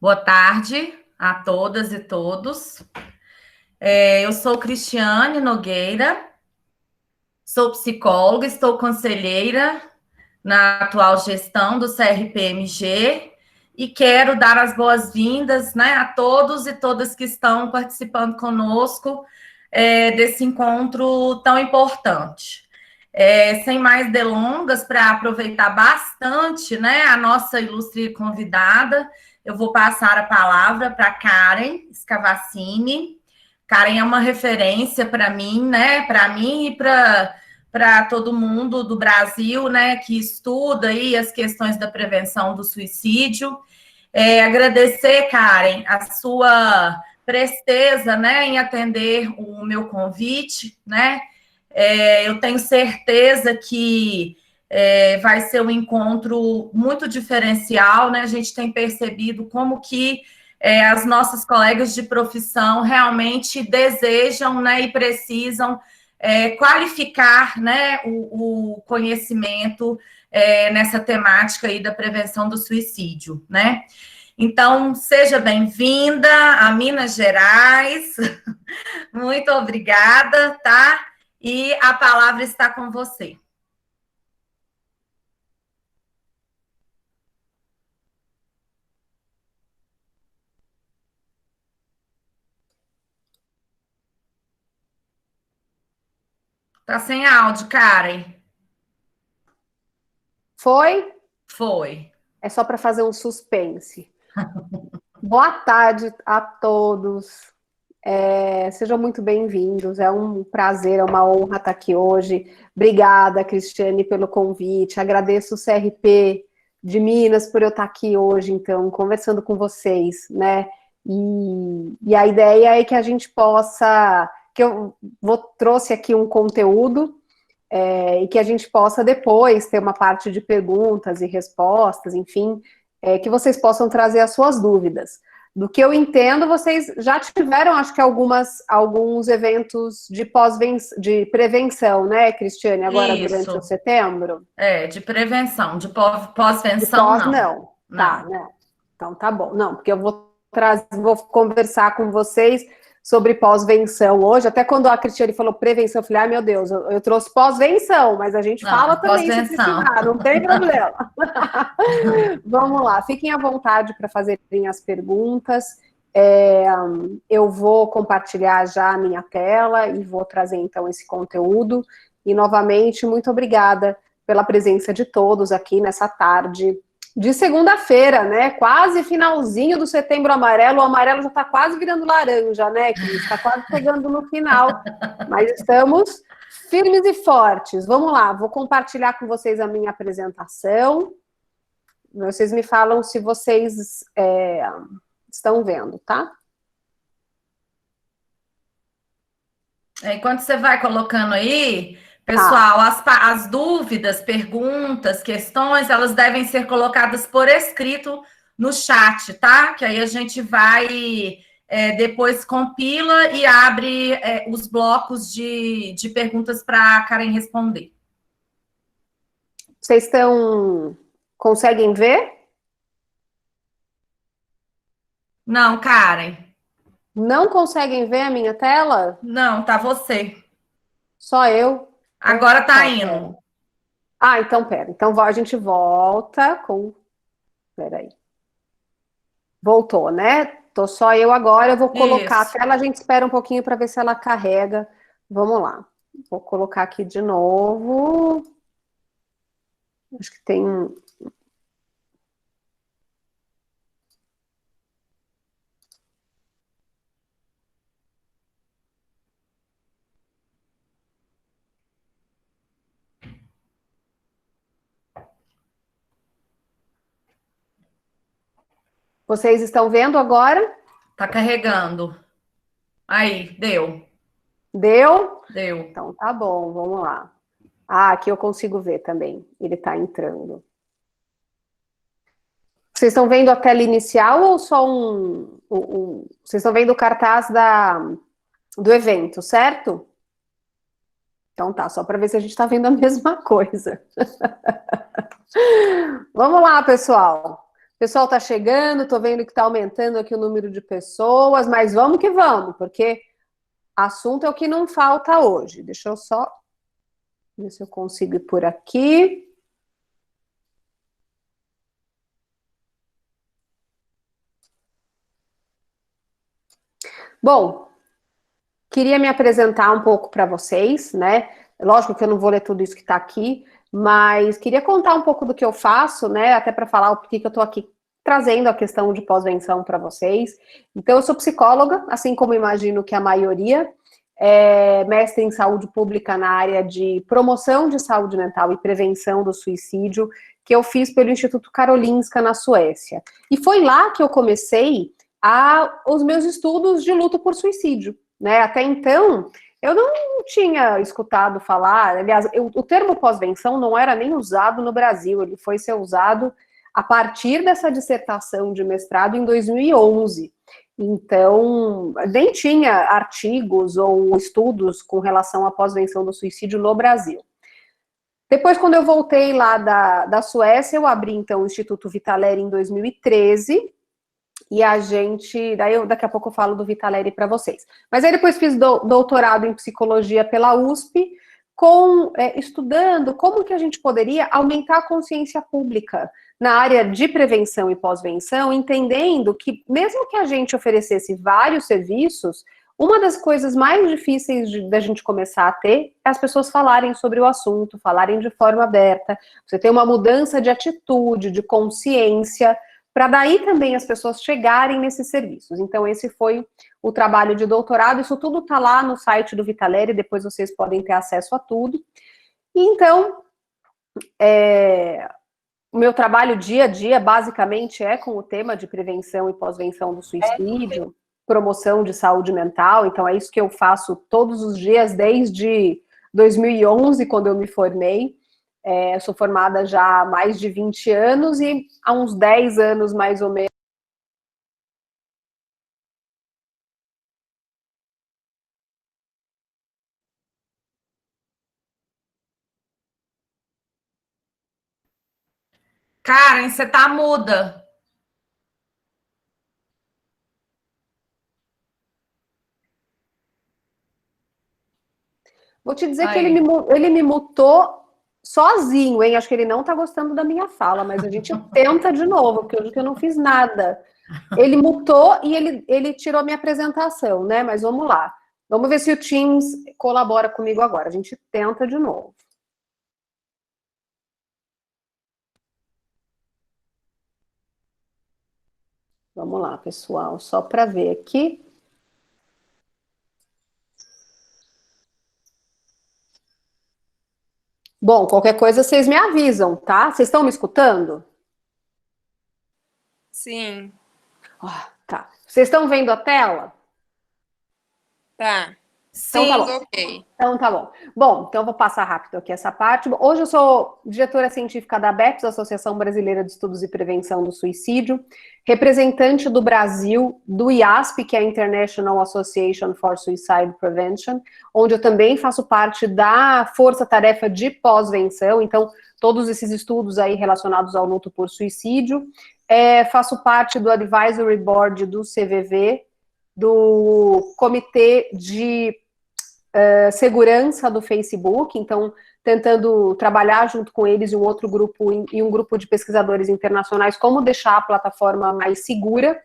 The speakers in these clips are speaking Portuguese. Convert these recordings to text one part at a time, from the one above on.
Boa tarde a todas e todos. Eu sou Cristiane Nogueira, sou psicóloga, estou conselheira na atual gestão do CRPMG e quero dar as boas-vindas, né, a todos e todas que estão participando conosco desse encontro tão importante. Sem mais delongas, para aproveitar bastante, né, a nossa ilustre convidada, eu vou passar a palavra para Karen Scavacini. Karen é uma referência para mim, né, para mim e para todo mundo do Brasil, né, que estuda aí as questões da prevenção do suicídio. Agradecer, Karen, a sua presteza, né, em atender o meu convite, né? Eu tenho certeza que vai ser um encontro muito diferencial, né? A gente tem percebido como que as nossas colegas de profissão realmente desejam, né, e precisam qualificar, né, o conhecimento nessa temática aí da prevenção do suicídio, né? Então, seja bem-vinda a Minas Gerais. Muito obrigada, tá? E a palavra está com você. Tá sem áudio, Karen? Foi? Foi. É só para fazer um suspense. Boa tarde a todos. Sejam muito bem-vindos. É um prazer, é uma honra estar aqui hoje. Obrigada, Cristiane, pelo convite. Agradeço o CRP de Minas por eu estar aqui hoje, então, conversando com vocês, né? E a ideia é que a gente possa, trouxe aqui um conteúdo e que a gente possa depois ter uma parte de perguntas e respostas, enfim, que vocês possam trazer as suas dúvidas. Do que eu entendo, vocês já tiveram, acho que alguns eventos de prevenção, né, Cristiane, agora durante o Isso. setembro? De prevenção. De De pós-venção, pós, não. não. Tá, Não. né? Então tá bom. Não, porque vou conversar com vocês sobre pós-venção hoje. Até quando a Cristiane falou prevenção, eu falei, ai meu Deus, eu trouxe pós-venção, mas a gente Não, fala é também se pós-venção. precisar, não tem problema. Vamos lá, fiquem à vontade para fazerem as perguntas. Eu vou compartilhar já a minha tela e vou trazer então esse conteúdo. E novamente, muito obrigada pela presença de todos aqui nessa tarde de segunda-feira, né? Quase finalzinho do Setembro Amarelo. O amarelo já está quase virando laranja, né, Cris? Está quase chegando no final. Mas estamos firmes e fortes. Vamos lá, vou compartilhar com vocês a minha apresentação. Vocês me falam se vocês estão vendo, tá? Enquanto você vai colocando aí, Tá. pessoal, as dúvidas, perguntas, questões, elas devem ser colocadas por escrito no chat, tá? Que aí a gente vai depois compila e abre os blocos de perguntas para a Karen responder. Vocês conseguem ver? Não, Karen. Não conseguem ver a minha tela? Não, tá você. Só eu? Agora tá Opa, pera. indo. Ah, então pera. Então a gente volta com. Peraí. Voltou, né? Tô só eu agora. Eu vou colocar a Isso. tela. A gente espera um pouquinho para ver se ela carrega. Vamos lá. Vou colocar aqui de novo. Acho que tem. Vocês estão vendo agora? Tá carregando. Aí, deu. Deu? Deu. Então tá bom, vamos lá. Ah, aqui eu consigo ver também. Ele está entrando. Vocês estão vendo a tela inicial ou só Vocês estão vendo o cartaz do evento, certo? Então tá, só para ver se a gente está vendo a mesma coisa. Vamos lá, pessoal. pessoal está chegando, estou vendo que está aumentando aqui o número de pessoas, mas vamos que vamos, porque assunto é o que não falta hoje. Deixa eu só ver se eu consigo ir por aqui. Bom, queria me apresentar um pouco para vocês, né? Lógico que eu não vou ler tudo isso que está aqui, mas queria contar um pouco do que eu faço, né? Até para falar o porquê que eu estou aqui trazendo a questão de pós-venção para vocês. Então, eu sou psicóloga, assim como imagino que a maioria, mestre em saúde pública na área de promoção de saúde mental e prevenção do suicídio, que eu fiz pelo Instituto Karolinska, na Suécia. E foi lá que eu comecei os meus estudos de luto por suicídio, né? Até então, eu não tinha escutado falar, aliás, o termo pós-venção não era nem usado no Brasil, ele foi ser usado a partir dessa dissertação de mestrado em 2011. Então, nem tinha artigos ou estudos com relação à pós-venção do suicídio no Brasil. Depois, quando eu voltei lá da Suécia, eu abri, então, o Instituto Vitaleri em 2013, e a gente, daqui a pouco eu falo do Vitaleri para vocês. Mas aí depois fiz doutorado em psicologia pela USP, estudando como que a gente poderia aumentar a consciência pública na área de prevenção e pós-venção, entendendo que mesmo que a gente oferecesse vários serviços, uma das coisas mais difíceis da gente começar a ter é as pessoas falarem sobre o assunto, falarem de forma aberta, você ter uma mudança de atitude, de consciência, para daí também as pessoas chegarem nesses serviços. Então, esse foi o trabalho de doutorado, isso tudo está lá no site do Vitaleri, depois vocês podem ter acesso a tudo. E então, o meu trabalho dia a dia, basicamente, é com o tema de prevenção e pós-venção do suicídio, promoção de saúde mental, então é isso que eu faço todos os dias, desde 2011, quando eu me formei. Sou formada já há mais de 20 anos e há uns 10 anos, mais ou menos. Karen, você tá muda. Vou te dizer que ele me mutou sozinho, hein? Acho que ele não tá gostando da minha fala, mas a gente tenta de novo, porque hoje que eu não fiz nada. Ele mutou e ele tirou minha apresentação, né? Mas vamos lá. Vamos ver se o Teams colabora comigo agora. A gente tenta de novo. Vamos lá, pessoal, só para ver aqui. Bom, qualquer coisa vocês me avisam, tá? Vocês estão me escutando? Sim. Tá. Vocês estão vendo a tela? Tá. Então Sim, tá bom. ok. Então tá bom. Bom, então eu vou passar rápido aqui essa parte. Hoje eu sou diretora científica da ABEPS, Associação Brasileira de Estudos e Prevenção do Suicídio, representante do Brasil do IASP, que é a International Association for Suicide Prevention, onde eu também faço parte da força-tarefa de pós-venção, então todos esses estudos aí relacionados ao luto por suicídio. Faço parte do Advisory Board do CVV, do Comitê de Segurança do Facebook, então tentando trabalhar junto com eles e um outro grupo, e um grupo de pesquisadores internacionais, como deixar a plataforma mais segura,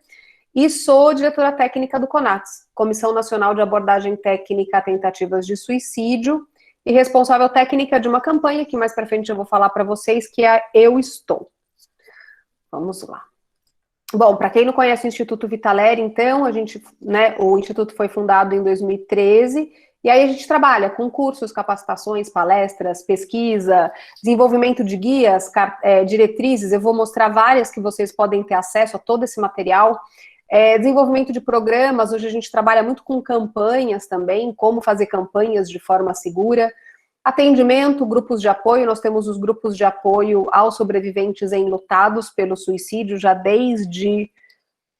e sou diretora técnica do CONATS, Comissão Nacional de Abordagem Técnica a Tentativas de Suicídio, e responsável técnica de uma campanha, que mais para frente eu vou falar para vocês, que é Eu Estou. Vamos lá. Bom, para quem não conhece o Instituto Vitaleri, então, o Instituto foi fundado em 2013, e aí a gente trabalha com cursos, capacitações, palestras, pesquisa, desenvolvimento de guias, diretrizes, eu vou mostrar várias que vocês podem ter acesso a todo esse material, desenvolvimento de programas, hoje a gente trabalha muito com campanhas também, como fazer campanhas de forma segura, atendimento, grupos de apoio, nós temos os grupos de apoio aos sobreviventes enlutados pelo suicídio, já desde,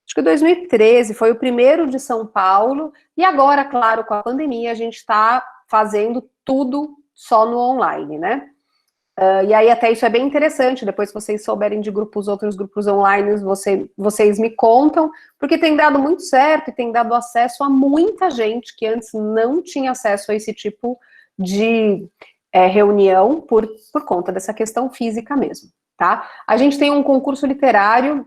acho que 2013, foi o primeiro de São Paulo, e agora, claro, com a pandemia, a gente está fazendo tudo só no online, né? E aí até isso é bem interessante, depois se vocês souberem de grupos, outros grupos online, vocês me contam, porque tem dado muito certo e tem dado acesso a muita gente que antes não tinha acesso a esse tipo de reunião por conta dessa questão física mesmo, tá? A gente tem um concurso literário,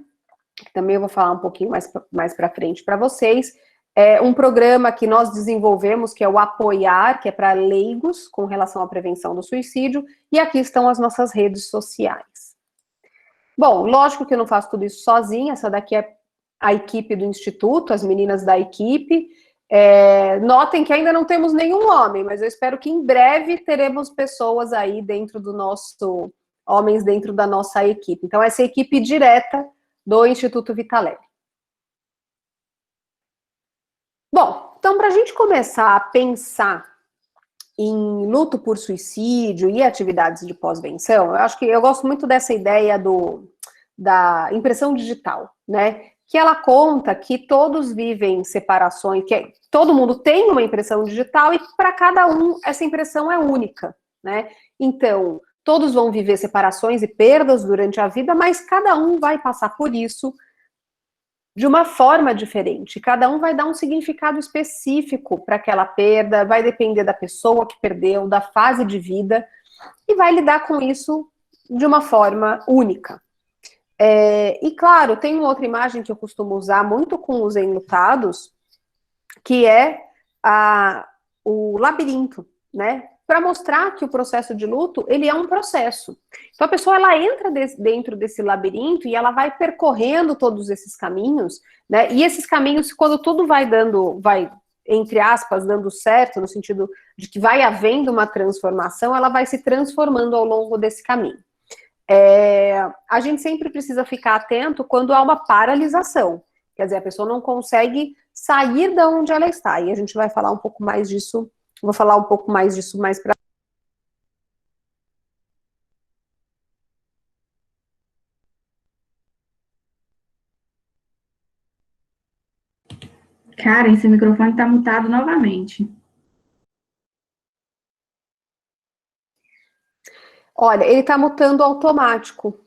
que também eu vou falar um pouquinho mais para frente para vocês, um programa que nós desenvolvemos, que é o Apoiar, que é para leigos com relação à prevenção do suicídio, e aqui estão as nossas redes sociais. Bom, lógico que eu não faço tudo isso sozinha, essa daqui é a equipe do Instituto, as meninas da equipe. Notem que ainda não temos nenhum homem, mas eu espero que em breve teremos pessoas aí dentro do nosso, homens dentro da nossa equipe. Então, essa é a equipe direta do Instituto Vitalelli. Bom, então para a gente começar a pensar em luto por suicídio e atividades de pós-venção, eu acho que eu gosto muito dessa ideia da impressão digital, né? Que ela conta que todos vivem separações, que todo mundo tem uma impressão digital e para cada um essa impressão é única, né? Então, todos vão viver separações e perdas durante a vida, mas cada um vai passar por isso de uma forma diferente. Cada um vai dar um significado específico para aquela perda, vai depender da pessoa que perdeu, da fase de vida, e vai lidar com isso de uma forma única. E claro, tem uma outra imagem que eu costumo usar muito com os enlutados, que é o labirinto, né? Para mostrar que o processo de luto, ele é um processo. Então, a pessoa, ela entra dentro desse labirinto e ela vai percorrendo todos esses caminhos, né? E esses caminhos, quando tudo vai, entre aspas, dando certo, no sentido de que vai havendo uma transformação, ela vai se transformando ao longo desse caminho. A gente sempre precisa ficar atento quando há uma paralisação. Quer dizer, a pessoa não consegue sair de onde ela está. E a gente vai falar um pouco mais disso. Vou falar um pouco mais disso mais para... Karen, seu microfone está mutado novamente. Olha, ele está mutando automático,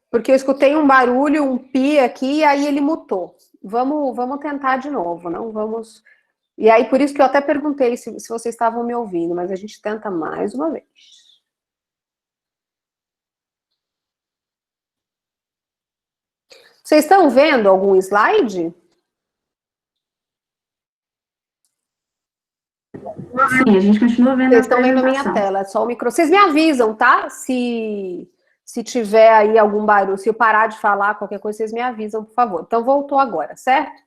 porque eu escutei um barulho, um pi aqui, e aí ele mutou. Vamos tentar de novo, não vamos... E aí, por isso que eu até perguntei se vocês estavam me ouvindo, mas a gente tenta mais uma vez. Vocês estão vendo algum slide? Sim, a gente continua vendo. Vocês estão vendo a minha tela, é só o micro. Vocês me avisam, tá? Se tiver aí algum barulho, se eu parar de falar qualquer coisa, vocês me avisam, por favor. Então, voltou agora, certo?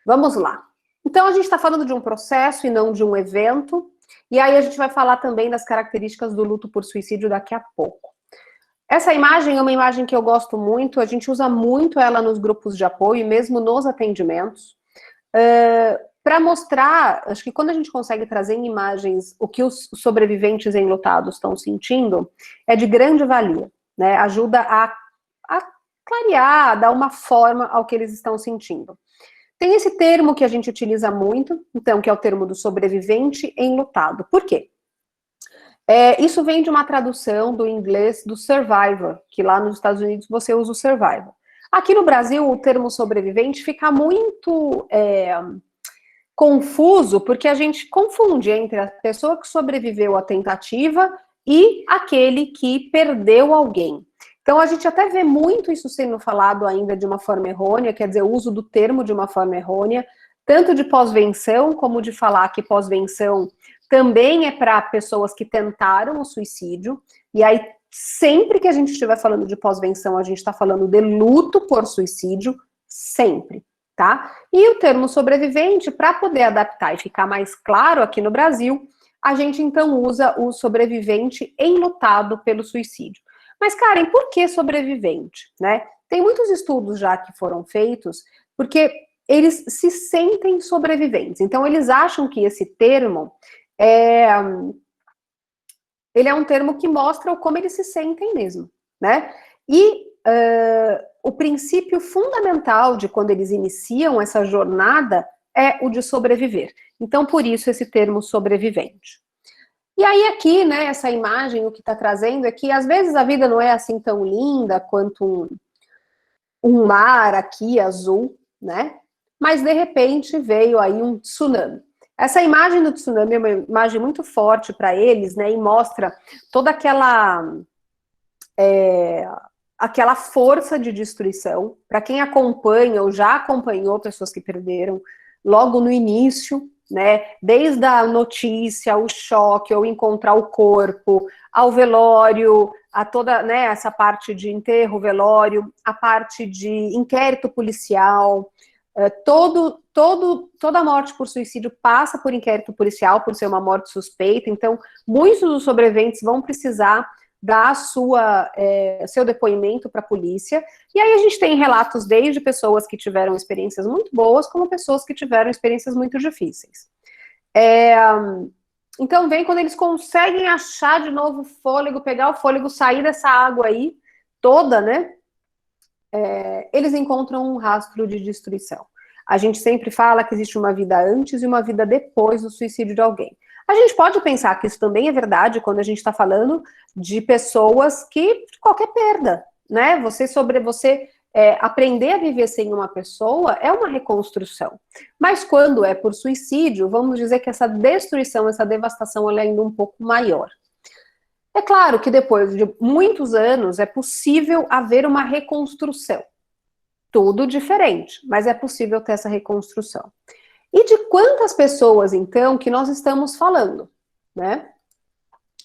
Vamos lá. Então, a gente está falando de um processo e não de um evento. E aí, a gente vai falar também das características do luto por suicídio daqui a pouco. Essa imagem é uma imagem que eu gosto muito. A gente usa muito ela nos grupos de apoio, mesmo nos atendimentos. Para mostrar, acho que quando a gente consegue trazer em imagens o que os sobreviventes enlutados estão sentindo, é de grande valia, né? Ajuda a clarear, a dar uma forma ao que eles estão sentindo. Tem esse termo que a gente utiliza muito, então, que é o termo do sobrevivente enlutado. Por quê? Isso vem de uma tradução do inglês do survivor, que lá nos Estados Unidos você usa o survivor. Aqui no Brasil, o termo sobrevivente fica muito confuso, porque a gente confunde entre a pessoa que sobreviveu à tentativa e aquele que perdeu alguém. Então, a gente até vê muito isso sendo falado ainda de uma forma errônea, quer dizer, o uso do termo de uma forma errônea, tanto de pós-venção, como de falar que pós-venção também é para pessoas que tentaram o suicídio, e aí, sempre que a gente estiver falando de pós-venção, a gente está falando de luto por suicídio, sempre, tá? E o termo sobrevivente, para poder adaptar e ficar mais claro aqui no Brasil, a gente então usa o sobrevivente enlutado pelo suicídio. Mas, Karen, por que sobrevivente, né? Tem muitos estudos já que foram feitos, porque eles se sentem sobreviventes. Então, eles acham que esse termo ele é um termo que mostra como eles se sentem mesmo, né? E o princípio fundamental de quando eles iniciam essa jornada é o de sobreviver. Então, por isso, esse termo sobrevivente. E aí aqui, né, essa imagem, o que está trazendo é que às vezes a vida não é assim tão linda quanto um mar aqui azul, né? Mas de repente veio aí um tsunami. Essa imagem do tsunami é uma imagem muito forte para eles, né? E mostra toda aquela força de destruição. Para quem acompanha ou já acompanhou pessoas que perderam, logo no início, né? Desde a notícia, o choque, ou encontrar o corpo, ao velório, a toda, né, essa parte de enterro, velório, a parte de inquérito policial, toda morte por suicídio passa por inquérito policial, por ser uma morte suspeita, então muitos dos sobreviventes vão precisar dar seu depoimento para a polícia, e aí a gente tem relatos desde pessoas que tiveram experiências muito boas, como pessoas que tiveram experiências muito difíceis. Então vem quando eles conseguem achar de novo fôlego, pegar o fôlego, sair dessa água aí, toda, né? Eles encontram um rastro de destruição. A gente sempre fala que existe uma vida antes e uma vida depois do suicídio de alguém. A gente pode pensar que isso também é verdade quando a gente está falando de pessoas que, qualquer perda, né? Você aprender a viver sem uma pessoa é uma reconstrução. Mas quando é por suicídio, vamos dizer que essa destruição, essa devastação, ela é ainda um pouco maior. É claro que depois de muitos anos é possível haver uma reconstrução. Tudo diferente, mas é possível ter essa reconstrução. E de quantas pessoas, então, que nós estamos falando, né?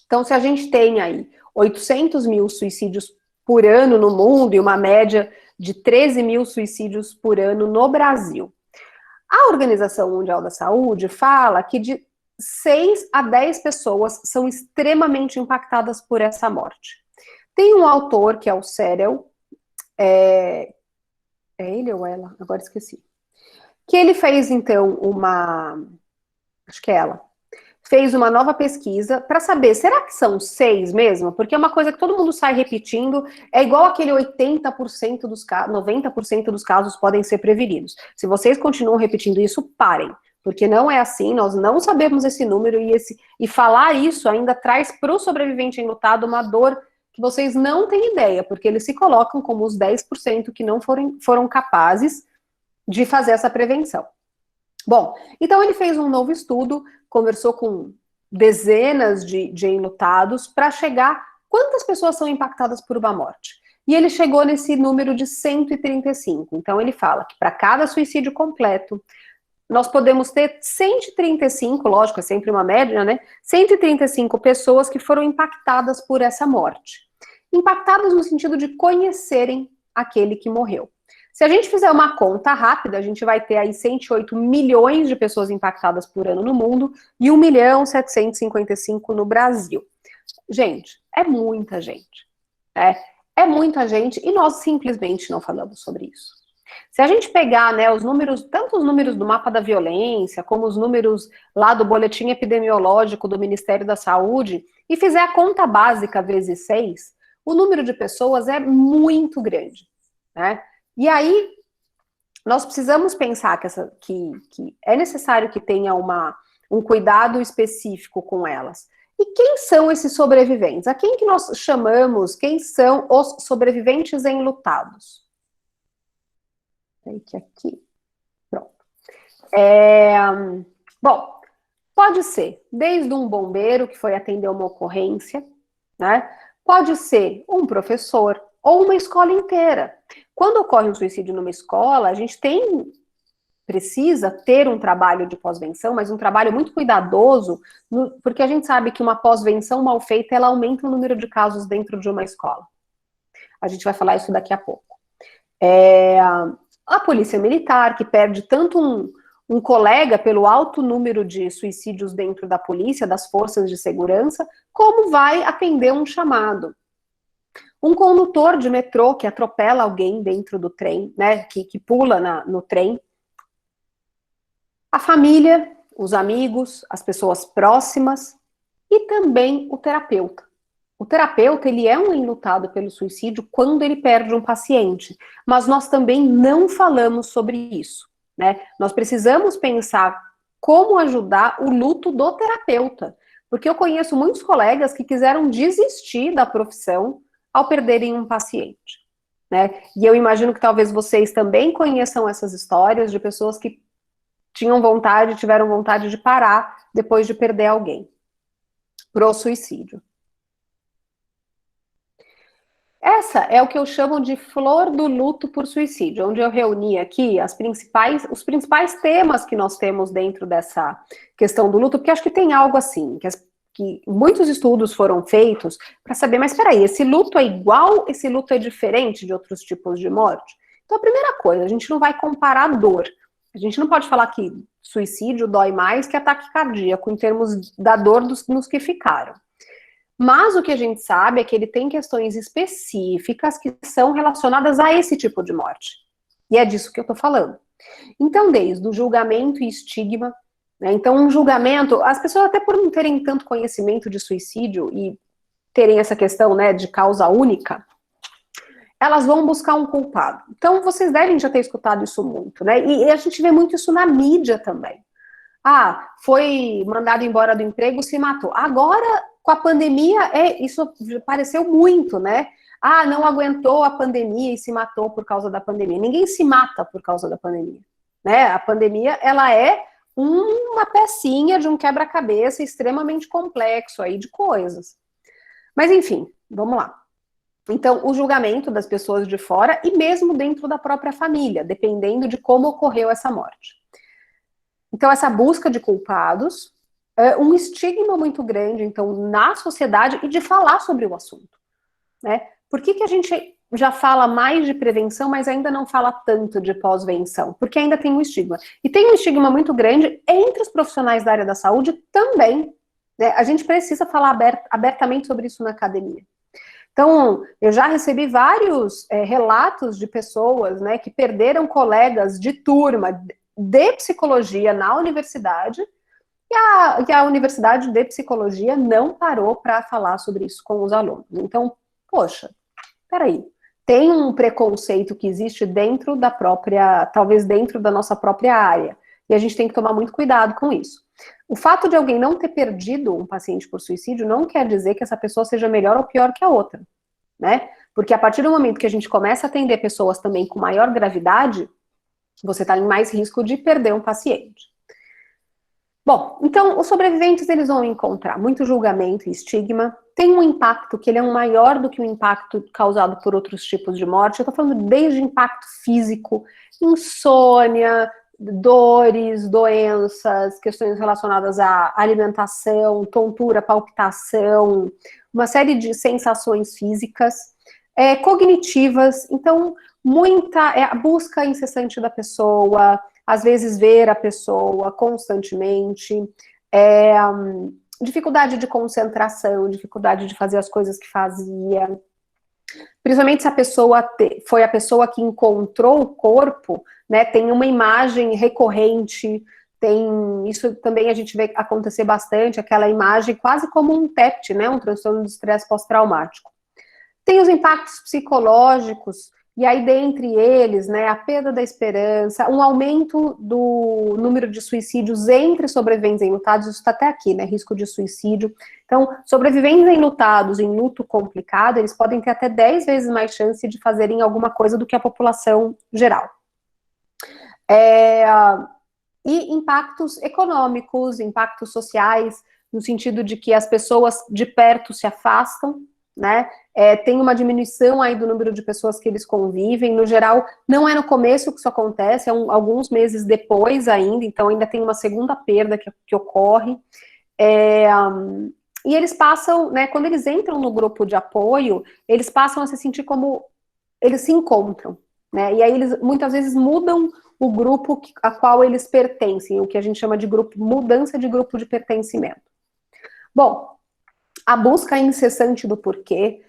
Então, se a gente tem aí 800 mil suicídios por ano no mundo e uma média de 13 mil suicídios por ano no Brasil, a Organização Mundial da Saúde fala que de 6 a 10 pessoas são extremamente impactadas por essa morte. Tem um autor, que é o Serel, é ele ou ela? Agora esqueci. Que ele fez, então, acho que é ela, fez uma nova pesquisa para saber, será que são 6 mesmo? Porque é uma coisa que todo mundo sai repetindo, é igual aquele 80% dos casos, 90% dos casos podem ser prevenidos. Se vocês continuam repetindo isso, parem, porque não é assim, nós não sabemos esse número, e falar isso ainda traz para o sobrevivente enlutado uma dor que vocês não têm ideia, porque eles se colocam como os 10% que não foram capazes de fazer essa prevenção. Bom, então ele fez um novo estudo, conversou com dezenas de enlutados para chegar quantas pessoas são impactadas por uma morte. E ele chegou nesse número de 135. Então ele fala que para cada suicídio completo, nós podemos ter 135, lógico, é sempre uma média, né? 135 pessoas que foram impactadas por essa morte. Impactadas no sentido de conhecerem aquele que morreu. Se a gente fizer uma conta rápida, a gente vai ter aí 108 milhões de pessoas impactadas por ano no mundo e 1.755.000 no Brasil. Gente, é muita gente. É muita gente e nós simplesmente não falamos sobre isso. Se a gente pegar, né, os números, tanto os números do mapa da violência, como os números lá do boletim epidemiológico do Ministério da Saúde, e fizer a conta básica vezes 6, o número de pessoas é muito grande, né? E aí, nós precisamos pensar que é necessário que tenha um cuidado específico com elas. E quem são esses sobreviventes? A quem que nós chamamos, quem são os sobreviventes enlutados? Aqui. Pronto. Bom, pode ser desde um bombeiro que foi atender uma ocorrência, né? Pode ser um professor ou uma escola inteira. Quando ocorre um suicídio numa escola, a gente precisa ter um trabalho de pós-venção, mas um trabalho muito cuidadoso, porque a gente sabe que uma pós-venção mal feita, ela aumenta o número de casos dentro de uma escola. A gente vai falar isso daqui a pouco. A polícia militar, que perde tanto um colega pelo alto número de suicídios dentro da polícia, das forças de segurança, como vai atender um chamado. Um condutor de metrô que atropela alguém dentro do trem, né, que pula no trem. A família, os amigos, as pessoas próximas e também o terapeuta. O terapeuta, ele é um enlutado pelo suicídio quando ele perde um paciente, mas nós também não falamos sobre isso, né? Nós precisamos pensar como ajudar o luto do terapeuta, Porque eu conheço muitos colegas que quiseram desistir da profissão ao perderem um paciente, né? E eu imagino que talvez vocês também conheçam essas histórias de pessoas que tiveram vontade de parar depois de perder alguém pro suicídio. Essa é o que eu chamo de flor do luto por suicídio, onde eu reuni aqui os principais temas que nós temos dentro dessa questão do luto, porque acho que tem algo assim, que muitos estudos foram feitos para saber, mas espera aí, esse luto é igual, esse luto é diferente de outros tipos de morte? Então, a primeira coisa, a gente não vai comparar dor. A gente não pode falar que suicídio dói mais que ataque cardíaco, em termos da dor nos que ficaram. Mas o que a gente sabe é que ele tem questões específicas que são relacionadas a esse tipo de morte. E é disso que eu tô falando. Então, desde o julgamento e estigma, né? Então, um julgamento, as pessoas até por não terem tanto conhecimento de suicídio e terem essa questão, né, de causa única, elas vão buscar um culpado. Então, vocês devem já ter escutado isso muito, né? E a gente vê muito isso na mídia também. Ah, foi mandado embora do emprego, se matou. Agora, com a pandemia, isso apareceu muito, né? Ah, não aguentou a pandemia e se matou por causa da pandemia. Ninguém se mata por causa da pandemia, né? A pandemia, ela é uma pecinha de um quebra-cabeça extremamente complexo aí de coisas. Mas, enfim, vamos lá. Então, o julgamento das pessoas de fora e mesmo dentro da própria família, dependendo de como ocorreu essa morte. Então, essa busca de culpados, um estigma muito grande, então, na sociedade e de falar sobre o assunto, né? Por que a gente já fala mais de prevenção, mas ainda não fala tanto de pós-venção? Porque ainda tem um estigma. E tem um estigma muito grande entre os profissionais da área da saúde também, né? A gente precisa falar abertamente sobre isso na academia. Então, eu já recebi vários relatos de pessoas, né, que perderam colegas de turma de psicologia na universidade, e a universidade de psicologia não parou para falar sobre isso com os alunos. Então, poxa, peraí, tem um preconceito que existe dentro da própria, talvez dentro da nossa própria área, e a gente tem que tomar muito cuidado com isso. O fato de alguém não ter perdido um paciente por suicídio não quer dizer que essa pessoa seja melhor ou pior que a outra, né? Porque a partir do momento que a gente começa a atender pessoas também com maior gravidade, você está em mais risco de perder um paciente. Bom, então, os sobreviventes, eles vão encontrar muito julgamento e estigma, tem um impacto que ele é maior do que o impacto causado por outros tipos de morte. Eu estou falando desde impacto físico, insônia, dores, doenças, questões relacionadas à alimentação, tontura, palpitação, uma série de sensações físicas, cognitivas. Então, a busca incessante da pessoa, às vezes ver a pessoa constantemente, dificuldade de concentração, dificuldade de fazer as coisas que fazia. Principalmente se a pessoa foi a pessoa que encontrou o corpo, né, tem uma imagem recorrente, isso também a gente vê acontecer bastante, aquela imagem quase como um TEPT, né, um transtorno de estresse pós-traumático. Tem os impactos psicológicos, e aí dentre eles, né, a perda da esperança, um aumento do número de suicídios entre sobreviventes enlutados, isso está até aqui, né, risco de suicídio. Então, sobreviventes enlutados em luto complicado, eles podem ter até 10 vezes mais chance de fazerem alguma coisa do que a população geral. E impactos econômicos, impactos sociais, no sentido de que as pessoas de perto se afastam, né? Tem uma diminuição aí do número de pessoas que eles convivem. No geral, não é no começo que isso acontece, alguns meses depois ainda, então ainda tem uma segunda perda que ocorre. E eles passam, né, quando eles entram no grupo de apoio, eles passam a se sentir como eles se encontram, né? E aí eles muitas vezes mudam o grupo a qual eles pertencem, o que a gente chama de mudança de grupo de pertencimento. Bom, a busca incessante do porquê,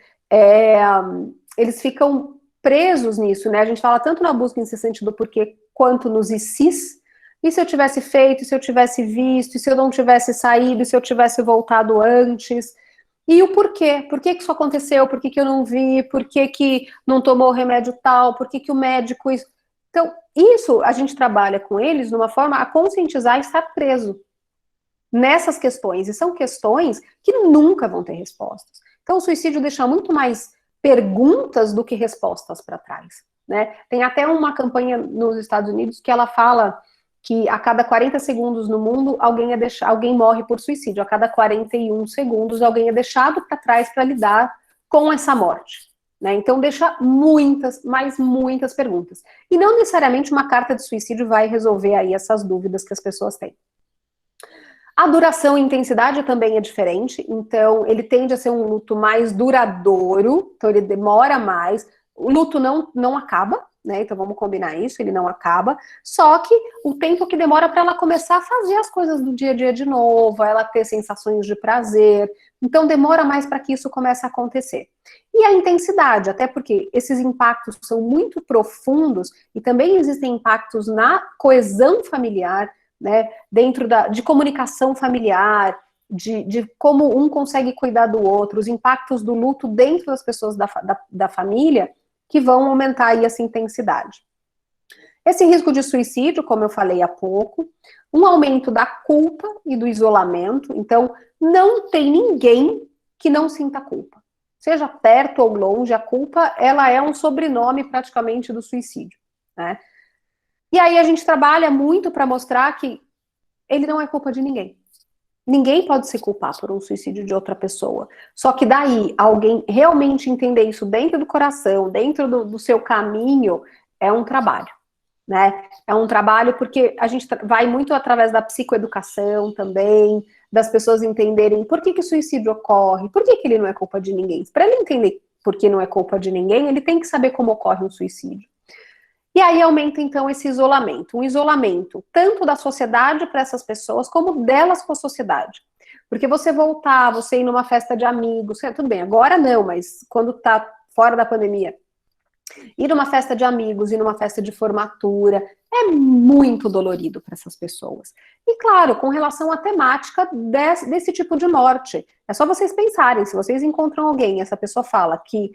eles ficam presos nisso, né? A gente fala tanto na busca incessante do porquê, quanto nos e se eu tivesse feito, e se eu tivesse visto, e se eu não tivesse saído, e se eu tivesse voltado antes, e o porquê, por que isso aconteceu, por que eu não vi, por que não tomou o remédio tal, por que o médico... Então, isso a gente trabalha com eles de uma forma a conscientizar e estar preso. nessas questões, e são questões que nunca vão ter respostas. Então, o suicídio deixa muito mais perguntas do que respostas para trás, né? Tem até uma campanha nos Estados Unidos que ela fala que a cada 40 segundos no mundo alguém morre por suicídio, a cada 41 segundos alguém é deixado para trás para lidar com essa morte, né? Então deixa muitas, mas muitas perguntas. E não necessariamente uma carta de suicídio vai resolver aí essas dúvidas que as pessoas têm. A duração e intensidade também é diferente, então ele tende a ser um luto mais duradouro, então ele demora mais, o luto não acaba, né? Então vamos combinar isso, ele não acaba, só que o tempo que demora para ela começar a fazer as coisas do dia a dia de novo, ela ter sensações de prazer, então demora mais para que isso comece a acontecer. E a intensidade, até porque esses impactos são muito profundos e também existem impactos na coesão familiar, né, dentro de comunicação familiar, de como um consegue cuidar do outro, os impactos do luto dentro das pessoas da família, que vão aumentar aí essa intensidade. Esse risco de suicídio, como eu falei há pouco, um aumento da culpa e do isolamento, então não tem ninguém que não sinta culpa. Seja perto ou longe, a culpa, ela é um sobrenome praticamente do suicídio, né? E aí a gente trabalha muito para mostrar que ele não é culpa de ninguém. Ninguém pode se culpar por um suicídio de outra pessoa. Só que daí, alguém realmente entender isso dentro do coração, dentro do seu caminho, é um trabalho, né? É um trabalho porque a gente vai muito através da psicoeducação também, das pessoas entenderem por que o suicídio ocorre, por que ele não é culpa de ninguém. Para ele entender por que não é culpa de ninguém, ele tem que saber como ocorre um suicídio. E aí aumenta, então, esse isolamento. Um isolamento tanto da sociedade para essas pessoas, como delas com a sociedade. Porque você ir numa festa de amigos, tudo bem, agora não, mas quando tá fora da pandemia, ir numa festa de amigos, ir numa festa de formatura, é muito dolorido para essas pessoas. E claro, com relação à temática desse tipo de morte, é só vocês pensarem, se vocês encontram alguém, essa pessoa fala que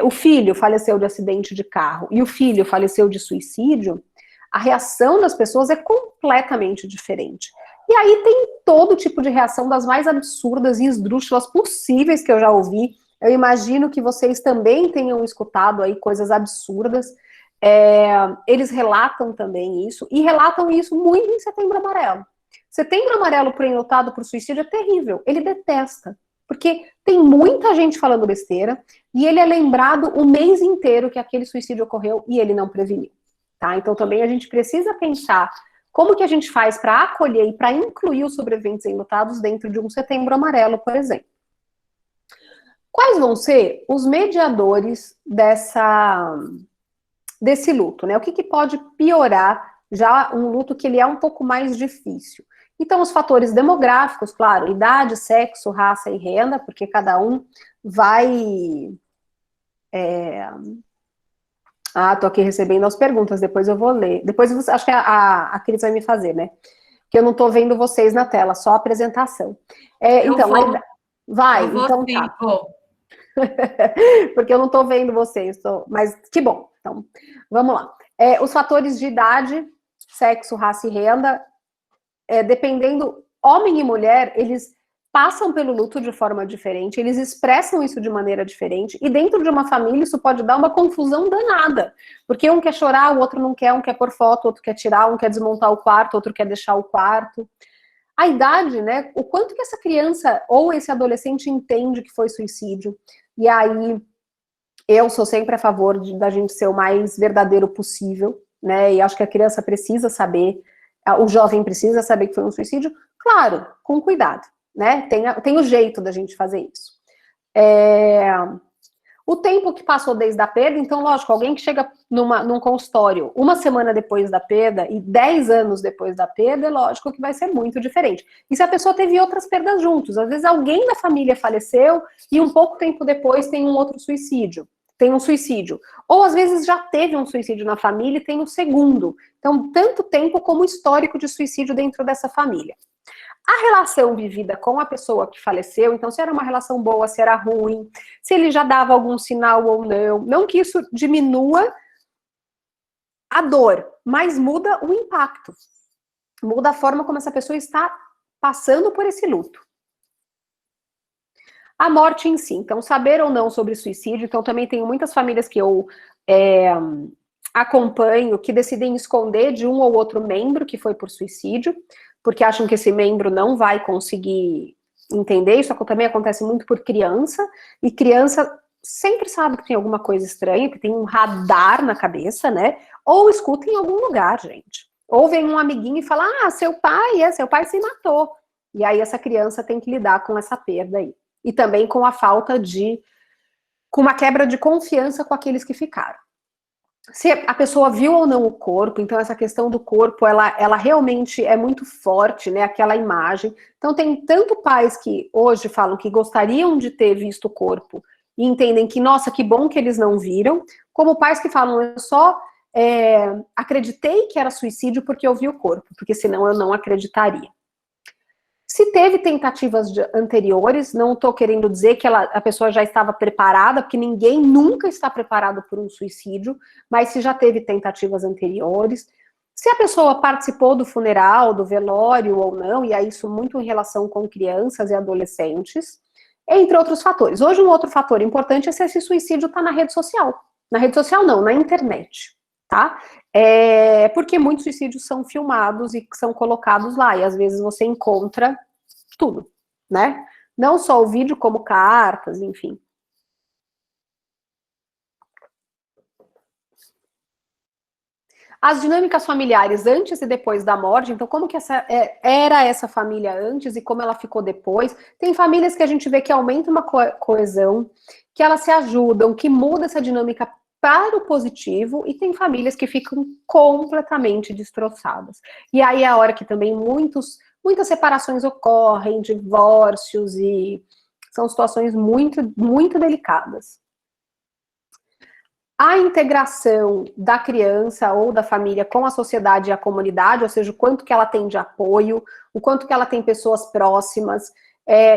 o filho faleceu de acidente de carro e o filho faleceu de suicídio, a reação das pessoas é completamente diferente. E aí tem todo tipo de reação, das mais absurdas e esdrúxulas possíveis que eu já ouvi. Eu imagino que vocês também tenham escutado aí coisas absurdas. Eles relatam também isso, e relatam isso muito em Setembro Amarelo. Setembro Amarelo lutado por suicídio é terrível, ele detesta. Porque tem muita gente falando besteira e ele é lembrado o mês inteiro que aquele suicídio ocorreu e ele não preveniu, tá? Então também a gente precisa pensar como que a gente faz para acolher e para incluir os sobreviventes enlutados dentro de um Setembro Amarelo, por exemplo. Quais vão ser os mediadores desse luto, né? O que pode piorar já um luto que ele é um pouco mais difícil? Então, os fatores demográficos, claro, idade, sexo, raça e renda, porque cada um vai... tô aqui recebendo as perguntas, depois eu vou ler. Depois, acho que a Cris vai me fazer, né? Que eu não tô vendo vocês na tela, só a apresentação. Vai, então sim, tá. vou. Porque eu não tô vendo vocês, mas que bom. Então, vamos lá. Os fatores de idade, sexo, raça e renda... dependendo, homem e mulher, eles passam pelo luto de forma diferente, eles expressam isso de maneira diferente, e dentro de uma família isso pode dar uma confusão danada, porque um quer chorar, o outro não quer, um quer pôr foto, outro quer tirar, um quer desmontar o quarto, outro quer deixar o quarto. A idade, né, o quanto que essa criança ou esse adolescente entende que foi suicídio, e aí eu sou sempre a favor da gente ser o mais verdadeiro possível, né, e acho que a criança precisa saber, o jovem precisa saber que foi um suicídio, claro, com cuidado, né? Tem o jeito da gente fazer isso. O tempo que passou desde a perda, então, lógico, alguém que chega num consultório uma semana depois da perda e 10 anos depois da perda, é lógico que vai ser muito diferente. E se a pessoa teve outras perdas juntos, às vezes alguém da família faleceu e um pouco tempo depois tem um outro suicídio. Tem um suicídio. Ou às vezes já teve um suicídio na família e tem um segundo. Então, tanto tempo como histórico de suicídio dentro dessa família. A relação vivida com a pessoa que faleceu, então se era uma relação boa, se era ruim, se ele já dava algum sinal ou não. Não que isso diminua a dor, mas muda o impacto. Muda a forma como essa pessoa está passando por esse luto. A morte em si, então, saber ou não sobre suicídio, então também tenho muitas famílias que eu acompanho que decidem esconder de um ou outro membro que foi por suicídio, porque acham que esse membro não vai conseguir entender. Isso também acontece muito por criança, e criança sempre sabe que tem alguma coisa estranha, que tem um radar na cabeça, né? Ou escuta em algum lugar, gente. Ou vem um amiguinho e fala, seu pai se matou. E aí essa criança tem que lidar com essa perda aí. E também com a falta com uma quebra de confiança com aqueles que ficaram. Se a pessoa viu ou não o corpo, então essa questão do corpo, ela realmente é muito forte, né, aquela imagem. Então tem tanto pais que hoje falam que gostariam de ter visto o corpo e entendem que, nossa, que bom que eles não viram, como pais que falam, eu só acreditei que era suicídio porque eu vi o corpo, porque senão eu não acreditaria. Se teve tentativas anteriores, não estou querendo dizer que a pessoa já estava preparada, porque ninguém nunca está preparado por um suicídio, mas se já teve tentativas anteriores, se a pessoa participou do funeral, do velório ou não, e aí isso muito em relação com crianças e adolescentes, entre outros fatores. Hoje um outro fator importante é se esse suicídio está na rede social. Na rede social não, na internet, tá? Porque muitos suicídios são filmados e são colocados lá, e às vezes você encontra tudo, né? Não só o vídeo, como cartas, enfim. As dinâmicas familiares antes e depois da morte, então como que era essa família antes e como ela ficou depois. Tem famílias que a gente vê que aumenta uma coesão, que elas se ajudam, que muda essa dinâmica para o positivo, e tem famílias que ficam completamente destroçadas. E aí é a hora que também muitas separações ocorrem, divórcios, e são situações muito, muito delicadas. A integração da criança ou da família com a sociedade e a comunidade, ou seja, o quanto que ela tem de apoio, o quanto que ela tem pessoas próximas.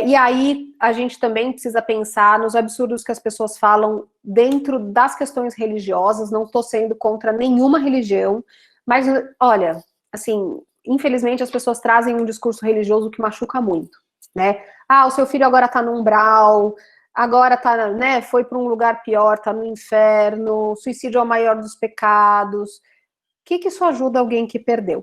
E aí a gente também precisa pensar nos absurdos que as pessoas falam dentro das questões religiosas. Não estou sendo contra nenhuma religião, mas olha, assim, infelizmente as pessoas trazem um discurso religioso que machuca muito, né? O seu filho agora está no umbral, agora tá, né, foi para um lugar pior, está no inferno, suicídio é o maior dos pecados. O que isso ajuda alguém que perdeu?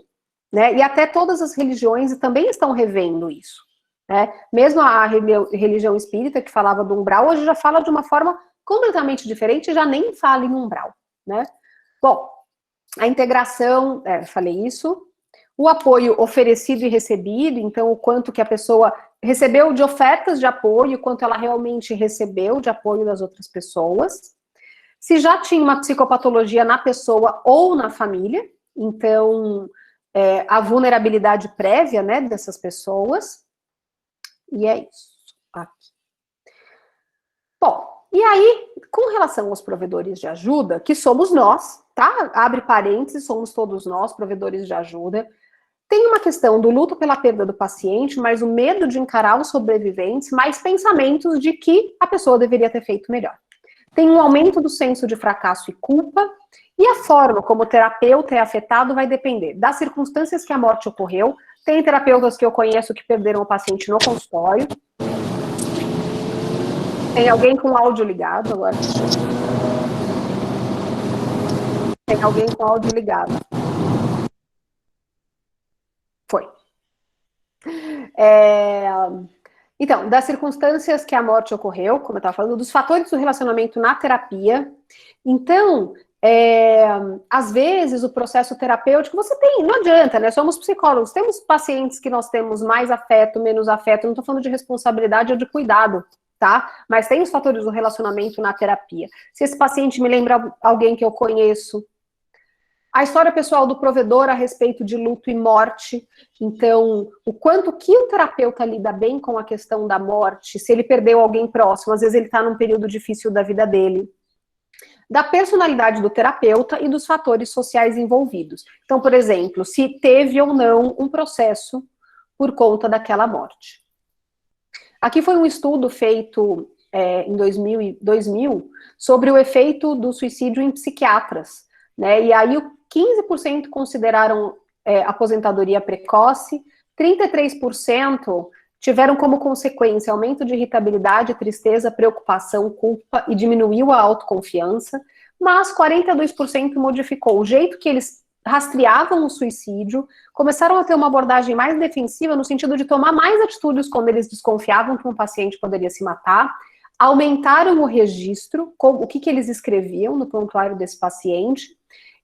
Né? E até todas as religiões também estão revendo isso. Né? Mesmo a religião espírita, que falava do umbral, hoje já fala de uma forma completamente diferente, já nem fala em umbral. Né? Bom, a integração, falei isso, o apoio oferecido e recebido, então o quanto que a pessoa recebeu de ofertas de apoio, o quanto ela realmente recebeu de apoio das outras pessoas, se já tinha uma psicopatologia na pessoa ou na família, então a vulnerabilidade prévia, né, dessas pessoas. E é isso. Aqui. Bom, e aí, com relação aos provedores de ajuda, que somos nós, tá? Abre parênteses, somos todos nós, provedores de ajuda. Tem uma questão do luto pela perda do paciente, mas o medo de encarar os sobreviventes, mais pensamentos de que a pessoa deveria ter feito melhor. Tem um aumento do senso de fracasso e culpa, e a forma como o terapeuta é afetado vai depender das circunstâncias que a morte ocorreu. Tem terapeutas que eu conheço que perderam o paciente no consultório. Tem alguém com áudio ligado agora? Tem alguém com áudio ligado. Foi. Então, das circunstâncias que a morte ocorreu, como eu estava falando, dos fatores do relacionamento na terapia. Então, às vezes o processo terapêutico, não adianta, né? Somos psicólogos, temos pacientes que nós temos mais afeto, menos afeto, não estou falando de responsabilidade ou de cuidado, tá? Mas tem os fatores do relacionamento na terapia. Se esse paciente me lembra alguém que eu conheço, a história pessoal do provedor a respeito de luto e morte, então, o quanto que o terapeuta lida bem com a questão da morte, se ele perdeu alguém próximo, às vezes ele está num período difícil da vida dele, da personalidade do terapeuta e dos fatores sociais envolvidos. Então, por exemplo, se teve ou não um processo por conta daquela morte. Aqui foi um estudo feito em 2000 sobre o efeito do suicídio em psiquiatras, né? E aí 15% consideraram aposentadoria precoce, 33% tiveram como consequência aumento de irritabilidade, tristeza, preocupação, culpa e diminuiu a autoconfiança, mas 42% modificou o jeito que eles rastreavam o suicídio, começaram a ter uma abordagem mais defensiva no sentido de tomar mais atitudes quando eles desconfiavam que um paciente poderia se matar, aumentaram o registro, o que eles escreviam no prontuário desse paciente